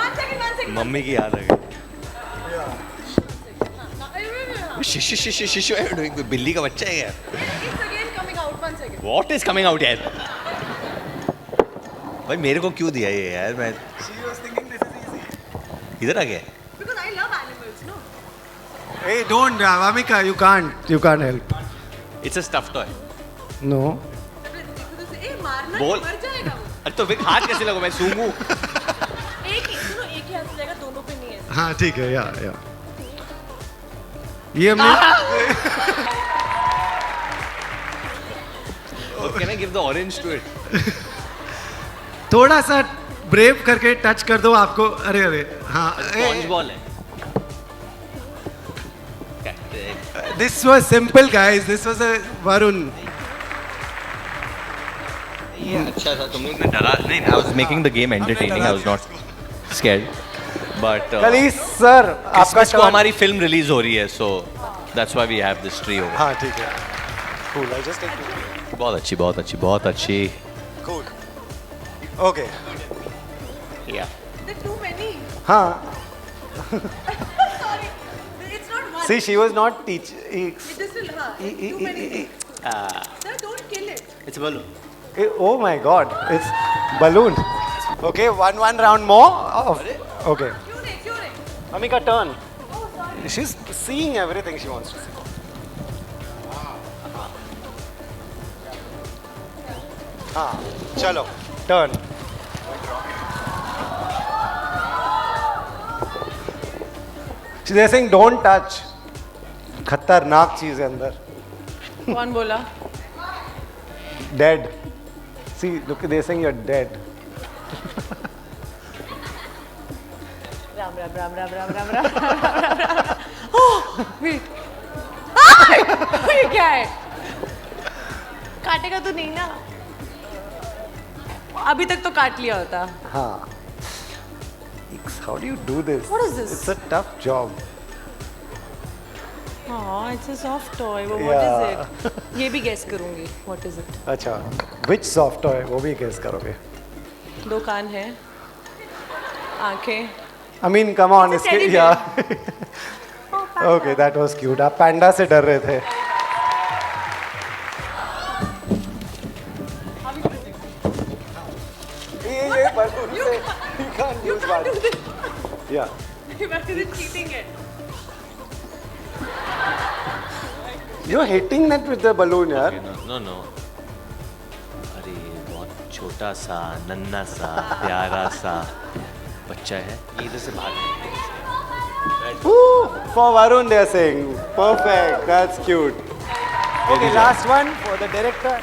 One second. Mummy की याद आ गई शिशु शिशु शिशु I doing बिल्ली का बच्चा है यार It's again coming out. 1 second. What is coming out यार भाई मेरे को क्यों दिया ये यार मैं इधर आ गया Because I love animals, no? Hey, don't, Vamika, you can't help. It's a stuff toy No. मारना बोल। मर जाएगा वो. अरे तो फिर हाथ कैसे लगो मैं सूंघू एक ही हाथ से जाएगा दोनों पे नहीं है. हाँ ठीक है या ये हमने can I give the orange to it थोड़ा सा ब्रेव करके टच कर दो आपको अरे हाँ स्पॉन्ज बॉल है this was simple guys this was a Varun ये अच्छा था तुम लोग ने डरा नहीं I was making the game entertaining I was not scared but कली सर आपका क्रिसमस को turn. हमारी फिल्म रिलीज हो रही है so that's why we have this tree over हाँ ठीक है कूल आई जस्ट टेक बहुत अच्छी cool okay yeah There are too many. हाँ Sorry. It's not one. see she was not teach This will, too many. Sir, don't kill it. It's a balloon. oh my god it's balloon okay one round more okay क्यों नहीं? Amika turn Oh, sorry. she's seeing everything she wants to see हाँ चलो turn they're saying don't touch खतरनाक चीज है अंदर कौन बोला? dead see look they're saying you're dead Ram. Oh, wait. ये क्या है? काटेगा तो नहीं ना? अभी तक तो काट लिया होता. हाँ how do you do this What is this? it's a tough job Oh, it's a soft toy. What Yeah. is it? ये भी guess करूँगी. What is it? अच्छा which soft toy वो भी guess करोगे 2 कान है. आंखें. I mean come on It's a इसके teddy yeah okay that was cute आप पैंडा से डर रहे थे ये balloon से you can't use balloon Yeah. You're hitting that with the balloon, yaar. No no अरे बहुत छोटा सा नन्हा सा प्यारा सा बच्चा है ये इधर से भाग Woo! For Varun, they're saying. Perfect. That's cute. Okay, last one for the director.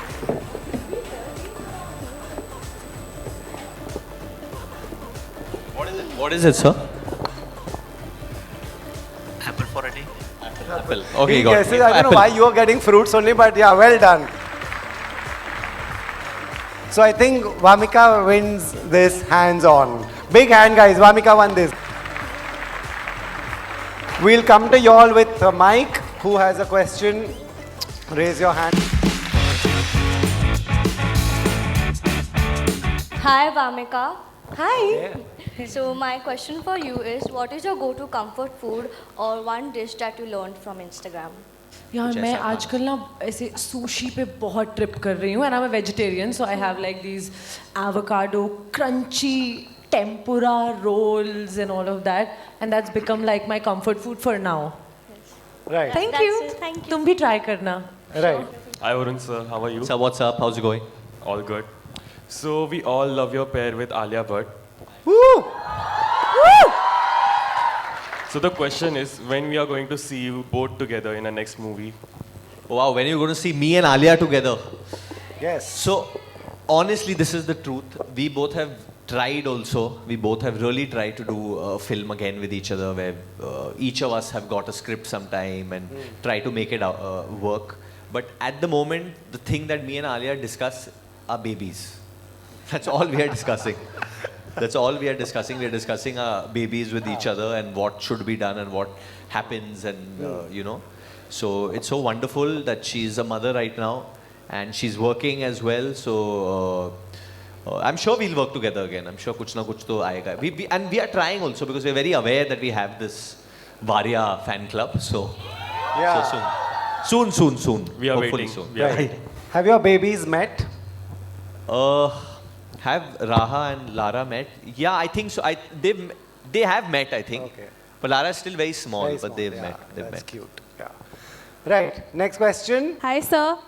What is it, sir? Apple for a day. Apple. Okay, He got guesses. it. I don't know why you are getting fruits only, but yeah, well done. So I think Vamika wins this hands on. Big hand, guys. Vamika won this. We'll come to you all with Mike, who has a question. Raise your hand. Hi, Vamika. Hi. So my question for you is, what is your go-to comfort food or one dish that you learned from Instagram? यार मैं आजकल ना ऐसे sushi पे बहुत trip कर रही हूँ and I'm a vegetarian so I have like these avocado crunchy tempura rolls and all of that and that's become like my comfort food for now. Right. Thank That's you. it. Thank you. तुम भी try करना. Right. Hi Varun sir, how are you? So what's up? How's it going? All good. So we all love your pair with Alia Bhatt. Woo! So the question is, when we are going to see you both together in the next movie? Oh, wow, when are you going to see me and Alia together? Yes. So, honestly, this is the truth. We both have tried also. We both have really tried to do a film again with each other where each of us have got a script sometime and try to make it work. But at the moment, the thing that me and Alia discuss are babies. That's all we are discussing. That's all we are discussing. We are discussing our babies with each other and what should be done and what happens and, you know. So it's so wonderful that she's a mother right now and she's working as well. So I'm sure we'll work together again. I'm sure kuch na kuch to aayega. And we are trying also because we're very aware that we have this Varya fan club. So, Yeah. so soon. We are Hopefully waiting. soon. We are Right. waiting. Have your babies met? Have Raha and Lara met? Yeah, I think so. They have met, I think. Okay. But Lara is still very small, Very but small, they've yeah, met. They've That's met. cute. Yeah. Right. Next question. Hi, sir.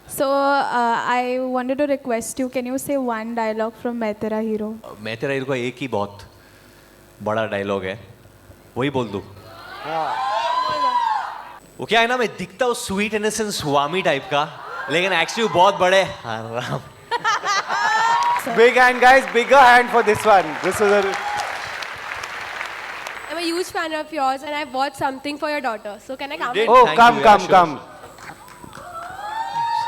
So, I wanted to request you, can you say one dialogue from मैं तेरा hero? मैं तेरा hero का एक ही बहुत बड़ा dialogue है वही बोल दूँ वो क्या है ना मैं दिखता हूँ स्वीट इनोसेंट स्वामी टाइप का लेकिन एक्चुअली बहुत बड़े आराम Big hand, guys. Bigger hand for this one. This was a. I'm a huge fan of yours and I bought something for your daughter. So can I come? did? Oh, Thank come, you, come, yeah, sure. come.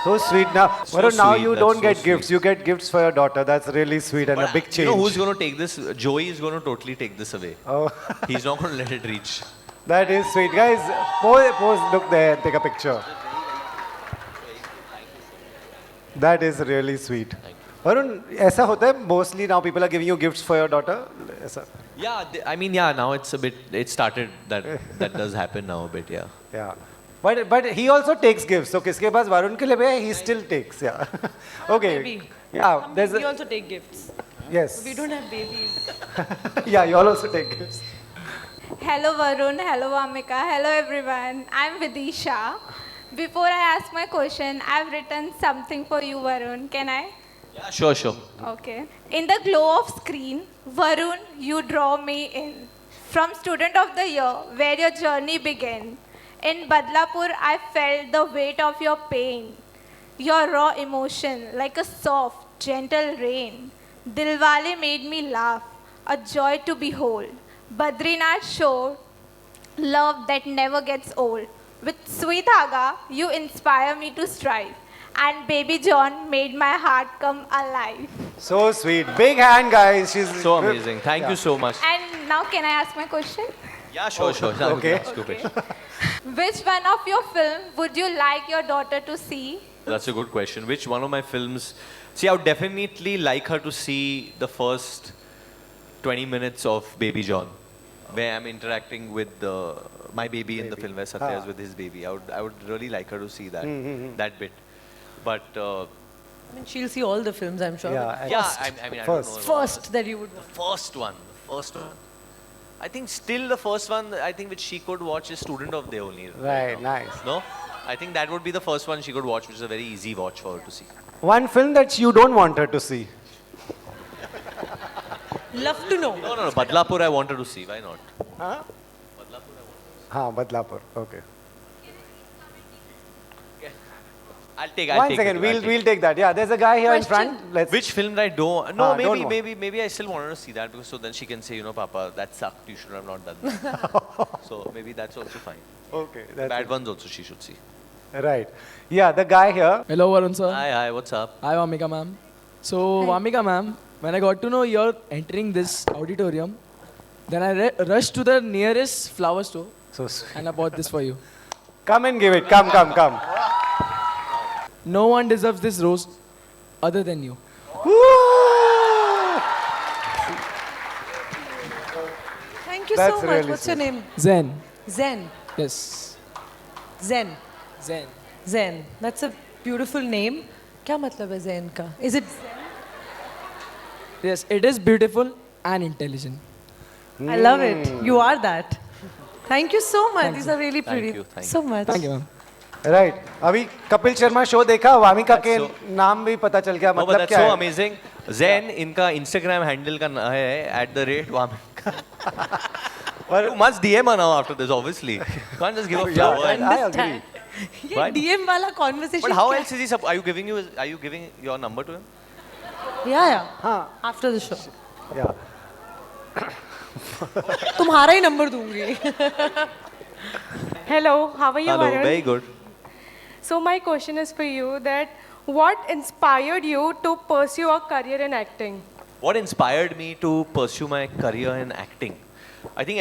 So sweet. Now, So Varun, now sweet, you that's don't so get sweet. gifts. You get gifts for your daughter. That's really sweet and a big change. You know who's going to take this? Joey is going to totally take this away. Oh, He's not going to let it reach. that is sweet. Guys, pose, look there and take a picture. That is really sweet. Varun, ऐसा होता है? Mostly now people are giving you gifts for your daughter. ऐसा? Yeah, I mean, yeah, now it's a bit, it started, that does happen now a bit, yeah. Yeah. But he also takes gifts. So किसके पास वरुण के लिए भी है, he still takes. Yeah. Okay. Maybe. Yeah. There's We a, also take gifts. yes. We don't have babies. Yeah, you all also take gifts. Hello, Varun. Hello, Amika. Hello, everyone. I'm Vidisha. Before I ask my question, I've written something for you, Varun. Can I? Yeah, sure. Okay. In the glow of screen, Varun, you draw me in. From student of the year, where your journey began. In Badlapur, I felt the weight of your pain. Your raw emotion, like a soft, gentle rain. Dilwale made me laugh, a joy to behold. Badrinath showed love that never gets old. With Sweet Haga, you inspire me to strive. And Baby John made my heart come alive. So sweet. Big hand, guys. She's So amazing. Thank you so much. And now can I ask my question? Yeah, sure. Now we Okay. can ask you a question. Which one of your film would you like your daughter to see? That's a good question. Which one of my films? See, I would definitely like her to see the first 20 minutes of Baby John, where I'm interacting with my baby in the film, where Satya is with his baby. I would really like her to see that that bit. But I mean, she'll see all the films, I'm sure. Yeah. yeah, I mean, I don't First. know. First that you would. First one. I think still the first one, I think which she could watch is Student of the Day only. Right, now. nice. No? I think that would be the first one she could watch, which is a very easy watch for her to see. One film that you don't want her to see. Love to know. No, Badlapur I wanted to see. Why not? Huh? Badlapur. Okay. I'll take One second, we'll take that. Yeah, there's a guy here in front. Let's. Which film I don't? No, don't want. maybe I still wanted to see that because so then she can say, Papa, that sucked. You should have not done that. So maybe that's also fine. Okay. Bad ones also she should see. Right. Yeah, the guy here. Hello, Varun sir. Hi, what's up? Hi, Vamika ma'am. So, Vamika ma'am, when I got to know you're entering this auditorium, then I rushed to the nearest flower store So sweet. and I bought this for you. Come and give it. Come. No one deserves this rose other than you. Thank you That's so much. really What's your sweet. name? Zen. Zen. Yes. Zen. Zen. Zen. That's a beautiful name. क्या मतलब है zen का? Is it? Yes, it is beautiful and intelligent. I love it. You are that. Thank you so much. These are really Thank pretty. you, thank So much. Thank you, ma'am. Right. अभी Kapil Sharma show देखा वामिका के so- नाम भी पता चल गया No, but मतलब that's क्या so है? amazing. Zen, इनका Instagram handle का है @Vamika. You must DM her now after this, obviously. You can't just give a flower. I agree. ये Right. DM वाला conversation. But how क्या- else is he? Are you giving your number to him? Yeah. हाँ. After the show. Yeah. तुम्हारा ही number दूंगी. Hello, how are you, Hello, Varun? very good. So my question is for you that what inspired you to pursue a career in acting? What inspired me to pursue my career in acting? I think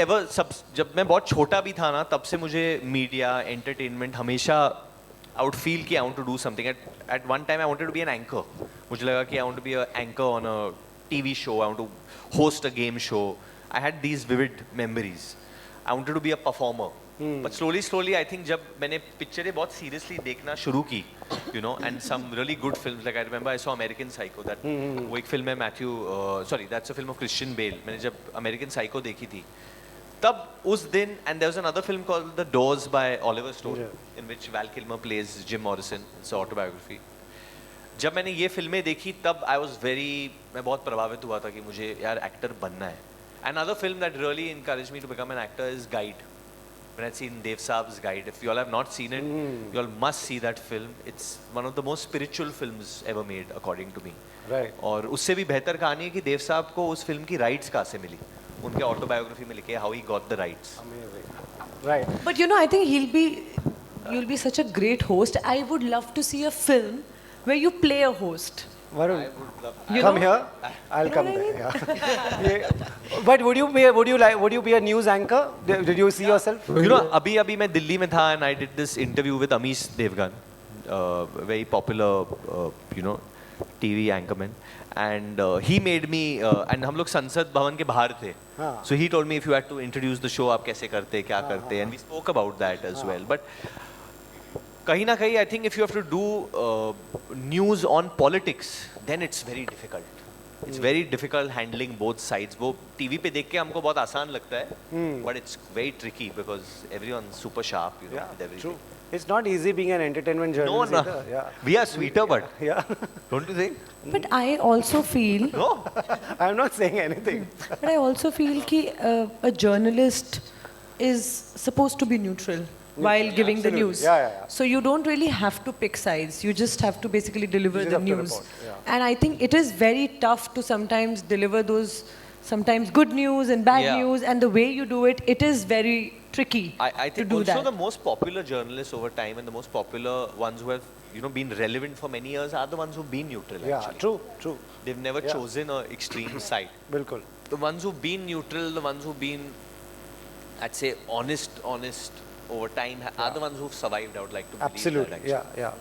जब मैं बहुत छोटा भी था ना तब से मुझे मीडिया एंटरटेनमेंट हमेशा I would feel कि I want to do something. At one time I wanted to be an anchor. मुझे लगा कि I want to be an anchor on a TV show. I want to host a game show. I had these vivid memories. I wanted to be a performer. But slowly I think जब मैंने पिक्चरें बहुत seriously देखना शुरू की, and some really good films. Like I remember I saw American Psycho. That वो एक film है that's a film of Christian Bale. मैंने जब American Psycho देखी थी, तब उस दिन, and there was another film called The Doors by Oliver Stone, in which Val Kilmer plays Jim Morrison. It's an autobiography. जब मैंने ये फिल्में देखी तब मैं बहुत प्रभावित हुआ था कि मुझे यार एक्टर बनना है. Another film that really encouraged me to become an actor is Guide. When I'd seen Dev Saab's Guide, if you all have not seen it, you all must see that film. It's one of the most spiritual films ever made, according to me. Right. और उससे भी बेहतर कहानी है कि देव साहब को उस फिल्म की राइट्स कहाँ से मिली. उनके ऑटोबायोग्राफी में लिखे how he got the rights. Right. But I think you'll be such a great host. I would love to see a film where you play a host. Varun, come here. I'll come there. Yeah. But would you be a news anchor? Did you see yourself? अभी मैं दिल्ली में था and I did this interview with Amish Devgan, very popular, TV anchorman, and he made me and हम लोग संसद भवन के बाहर थे. So he told me if you had to introduce the show आप कैसे करते क्या करते, and we spoke about that as well. But कहीं ना कहीं I think if you have to do news on politics, then it's very difficult. It's very difficult handling both sides. वो TV पे देख के हमको बहुत आसान लगता है, but it's very tricky because everyone's super sharp, with everything. True. It's not easy being an entertainment journalist. No. Either. Yeah. We are sweeter, but Yeah. don't you think? But I also feel, No. I'm not saying anything. but I also feel that a journalist is supposed to be neutral while giving the news. Yeah. So you don't really have to pick sides. You just have to basically deliver just the have to news. report, yeah. And I think it is very tough to sometimes deliver those sometimes good news and bad Yeah. news, and the way you do it, it is very tricky I to think do also that. the most popular journalists over time and the most popular ones who have been relevant for many years are the ones who've been neutral. Yeah, Actually, true. they've never chosen an extreme side. Bilkul. The ones who've been neutral, the ones who've been, I'd say, honest over time, are the ones who've survived. I would like to believe Absolutely. that. Actually. Yeah.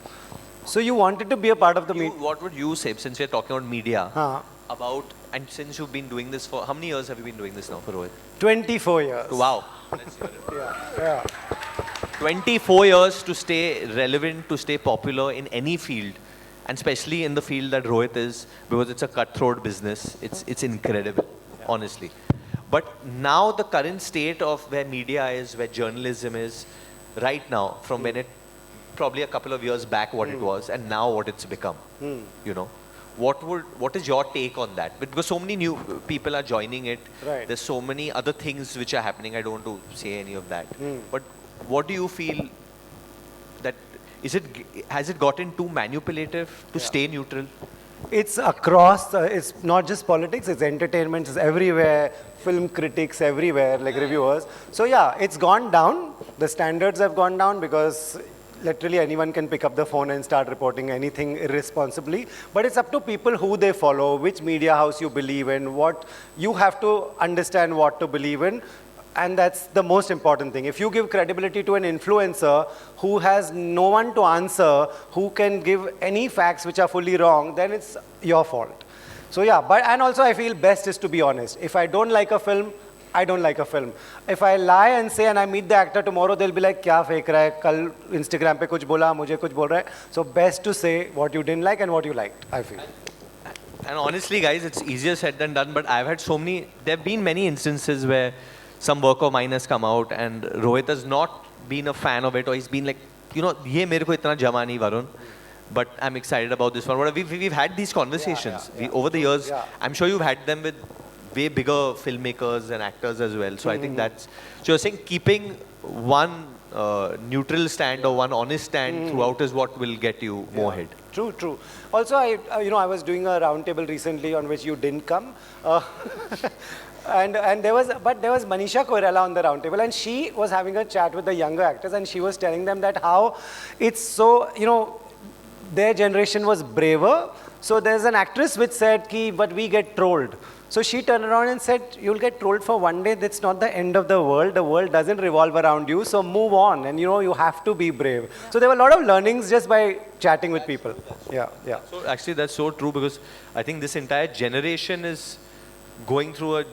So you wanted to be a part of the meet. What would you say, since we're talking about media, Huh. about, and since you've been doing this for, how many years have you been doing this now for Rohit? 24 years. Wow. Let's hear it. Yeah. 24 years to stay relevant, to stay popular in any field, and especially in the field that Rohit is, because it's a cutthroat business. It's incredible, honestly. But now the current state of where media is, where journalism is, right now, from when it, probably a couple of years back what it was, and now what it's become, you know. What is your take on that? Because so many new people are joining it. Right. There's so many other things which are happening. I don't want to say any of that. But what do you feel that has it gotten too manipulative to stay neutral? It's across, it's not just politics, it's entertainment, it's everywhere, film critics everywhere, like reviewers. So yeah, it's gone down. The standards have gone down because literally anyone can pick up the phone and start reporting anything irresponsibly. But it's up to people who they follow, which media house you believe in, what you have to understand what to believe in. And that's the most important thing. If you give credibility to an influencer who has no one to answer, who can give any facts which are fully wrong, then it's your fault. So yeah, and also I feel best is to be honest. If I don't like a film, I don't like a film. If I lie and say and I meet the actor tomorrow, they'll be like, क्या फेंक रहा है? कल Instagram पे कुछ बोला, मुझे कुछ बोल रहा है. So best to say what you didn't like and what you liked, I feel. And honestly, guys, it's easier said than done. But I've had there have been many instances where some work of mine has come out and Rohit has not been a fan of it, or he's been like, you know, ye mere ko itna jama nahi, Varun. But I'm excited about this one. But we've had these conversations over the years. I'm sure you've had them with way bigger filmmakers and actors as well. So I think that's... So you're saying keeping one neutral stand or one honest stand throughout is what will get you more ahead. True, true. Also, I was doing a roundtable recently on which you didn't come. And there was Manisha Koirala on the roundtable, and she was having a chat with the younger actors, and she was telling them that how it's so, their generation was braver. So there's an actress which said, but we get trolled. So she turned around and said, you'll get trolled for one day. That's not the end of the world. The world doesn't revolve around you. So move on. And you have to be brave. Yeah. So there were a lot of learnings just by chatting with people. Yeah. So actually that's so true, because I think this entire generation is going through a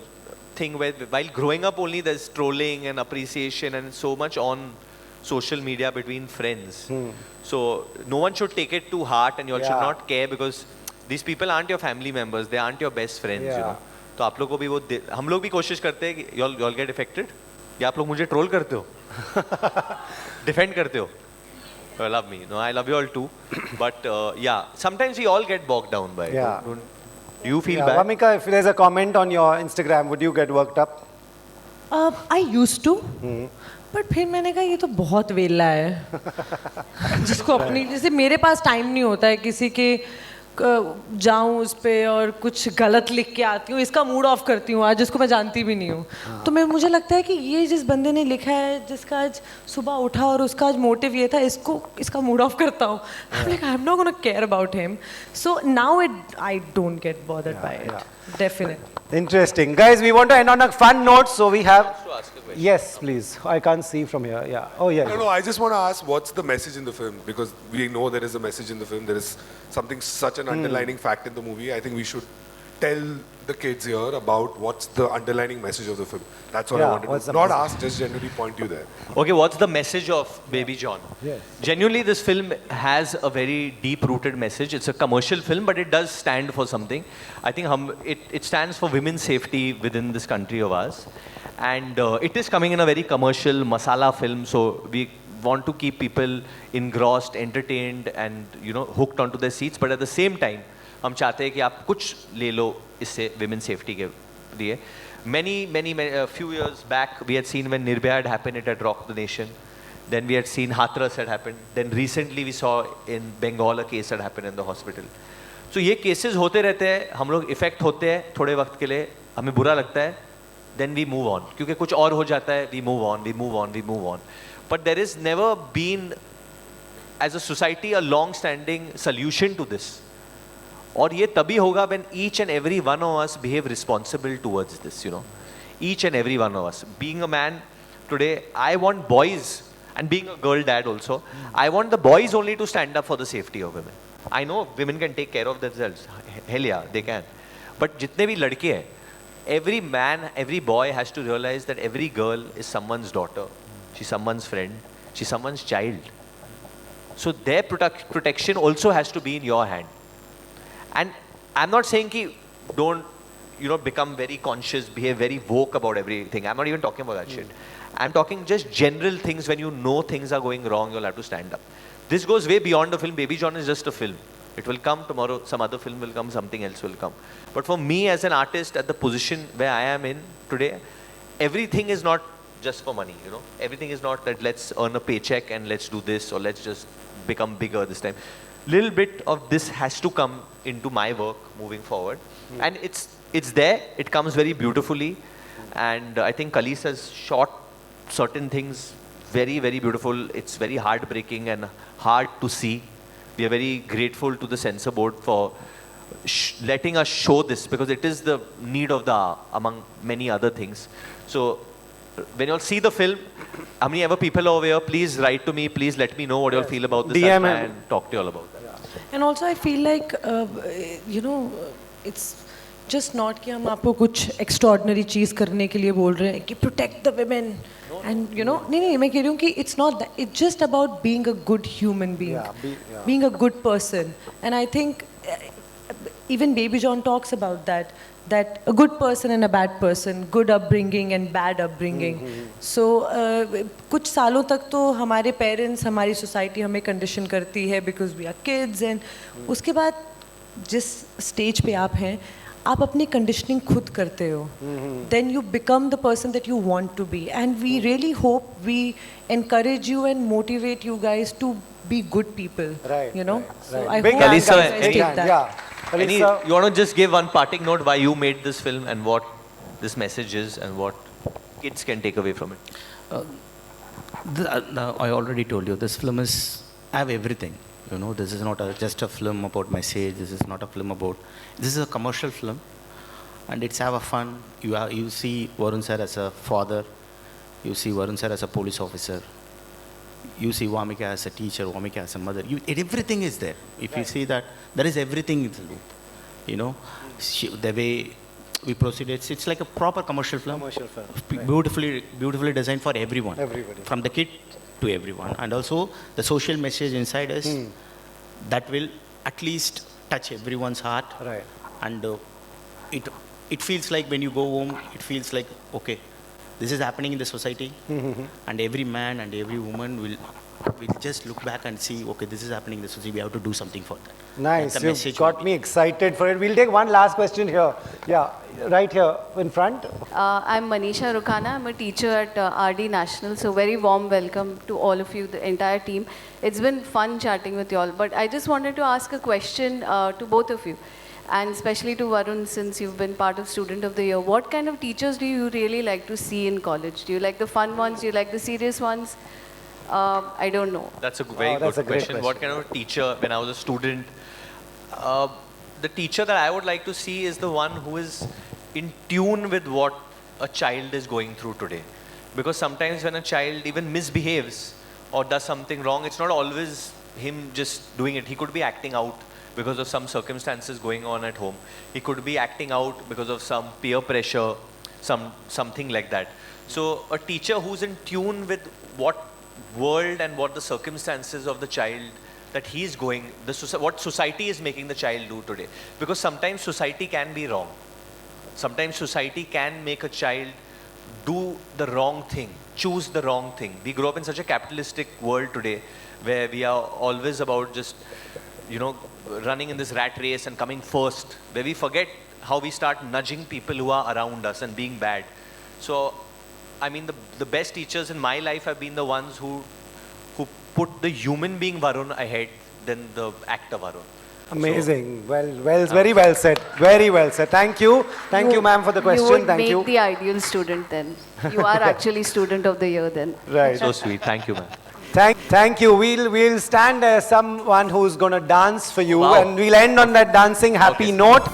thing where while growing up only there's trolling and appreciation and so much on social media between friends. So no one should take it to heart, and you all should not care, because these people aren't your family members, they aren't your best friends, you know. तो आप लोग को भी वो हम लोग भी कोशिश करते हैं कि you all get affected, या आप लोग मुझे troll करते हो, defend करते हो. Love me, no, I love you all too, but yeah, sometimes we all get bogged down by it. Do you feel bad? Vamika, if there's a comment on your Instagram, would you get worked up? I used to. But फिर मैंने कहा ये तो बहुत वेला है जिसको अपनी, जैसे मेरे पास टाइम नहीं होता है किसी के जाऊं उस पे और कुछ गलत लिख के आती हूँ, इसका मूड ऑफ करती हूँ आज, जिसको मैं जानती भी नहीं हूँ. तो मुझे लगता है कि ये जिस बंदे ने लिखा है, जिसका आज सुबह उठा और उसका आज मोटिव ये था, इसका मूड ऑफ करता हूँ. I am not gonna care about him. So now I don't get bothered by it. Definitely. Interesting. Guys, we want to end on a fun note, so we have... Yes, please. I can't see from here. Yeah. Oh, yeah. No, I just want to ask, what's the message in the film? Because we know there is a message in the film. There is something, such an underlining fact in the movie. I think we should tell the kids here about what's the underlining message of the film. That's what I wanted to not ask, just generally point you there. Okay, what's the message of Baby John? Yes. Genuinely, this film has a very deep-rooted message. It's a commercial film, but it does stand for something. I think it stands for women's safety within this country of ours. And it is coming in a very commercial masala film, so we want to keep people engrossed, entertained, and hooked onto their seats. But at the same time, हम चाहते हैं कि आप कुछ ले लो इससे women safety के लिए. Many few years back we had seen when Nirbhaya had happened, it had rocked the nation. Then we had seen Hathras had happened. Then recently we saw in Bengal a case had happened in the hospital. So ये cases होते रहते हैं, हम लोग effect होते हैं थोड़े वक्त के लिए, हमें बुरा लगता है, then we move on. क्योंकि कुछ और हो जाता है, we move on. But there is never been, as a society, a long-standing solution to this. और ये तभी होगा when each and every one of us behave responsible towards this, Each and every one of us. Being a man today, I want boys, and being a girl dad also, I want the boys only to stand up for the safety of women. I know women can take care of themselves. Hell yeah, they can. But जितने भी लड़के हैं, every man, every boy has to realize that every girl is someone's daughter. She's someone's friend. She's someone's child. So their protection also has to be in your hand. And I'm not saying don't become very conscious, behave very woke about everything. I'm not even talking about that shit. I'm talking just general things. When you know things are going wrong, you'll have to stand up. This goes way beyond the film. Baby John is just a film. It will come tomorrow, some other film will come, something else will come. But for me as an artist at the position where I am in today, everything is not just for money, Everything is not that let's earn a paycheck and let's do this or let's just become bigger this time. Little bit of this has to come into my work moving forward. And it's there, it comes very beautifully. And I think Kalis has shot certain things very, very beautiful. It's very heartbreaking and hard to see. We are very grateful to the censor board for letting us show this, because it is the need of the hour among many other things. So when you'll see the film, how many ever people over here, please write to me, please let me know what you all feel about this. DM and talk to you all about that. And also I feel like, it's just not कि हम आपको कुछ extraordinary चीज़ करने के लिए बोल रहे हैं कि protect the women. And नहीं मैं कह रही हूँ कि it's not that. It's just about being a good human being, being a good person. And I think even Baby John talks about that a good person and a bad person, good upbringing and bad upbringing. So कुछ सालों तक तो हमारे parents, हमारी society हमें condition करती है because we are kids, and उसके बाद जिस stage पे आप हैं, आप अपनी conditioning खुद करते हो. Then you become the person that you want to be, and we really hope we encourage you and motivate you guys to be good people. Right. So I Big hope hand, you guys guys. take Big hand, that. yeah. You want to just give one parting note why you made this film and what this message is and what kids can take away from it? I already told you, this film have everything. This is not just a film about message. This is not a film about. This is a commercial film, and it's have a fun. You see Varun sir as a father. You see Varun sir as a police officer. You see Vamika as a teacher, Vamika as a mother. Everything is there. If you see that, there is everything in the loop. The way we proceed, it's like a proper commercial film. Beautifully designed for everyone. Everybody. From the kid to everyone. And also the social message inside us that will at least touch everyone's heart. Right. And it feels like when you go home, it feels like, okay, this is happening in the society, and every man and every woman will just look back and see, okay, this is happening in the society, we have to do something for that. Nice, That's the you've message got me excited for it. We'll take one last question here. Yeah, right here in front. I'm Manisha Rukhana. I'm a teacher at RD National. So very warm welcome to all of you, the entire team. It's been fun chatting with you all. But I just wanted to ask a question to both of you, and especially to Varun, since you've been part of Student of the Year. What kind of teachers do you really like to see in college? Do you like the fun ones? Do you like the serious ones? I don't know. That's a very good question. What kind of teacher, when I was a student, the teacher that I would like to see is the one who is in tune with what a child is going through today. Because sometimes when a child even misbehaves or does something wrong, it's not always him just doing it. He could be acting out because of some circumstances going on at home. He could be acting out because of some peer pressure, something like that. So a teacher who's in tune with what world and what the circumstances of the child that he's going, what society is making the child do today. Because sometimes society can be wrong. Sometimes society can make a child do the wrong thing, choose the wrong thing. We grow up in such a capitalistic world today where we are always about just, running in this rat race and coming first, where we forget how we start nudging people who are around us and being bad. So, I mean, the best teachers in my life have been the ones who put the human being Varun ahead than the actor Varun. Amazing. So, very well said. Very well said. Thank you. Thank you, ma'am, for the question. You would Thank make you. the ideal student then. You are actually Student of the Year then. Right. So sweet. Thank you, ma'am. Thank you. We'll stand as someone who's going to dance for you, Wow. and we'll end on that dancing happy note.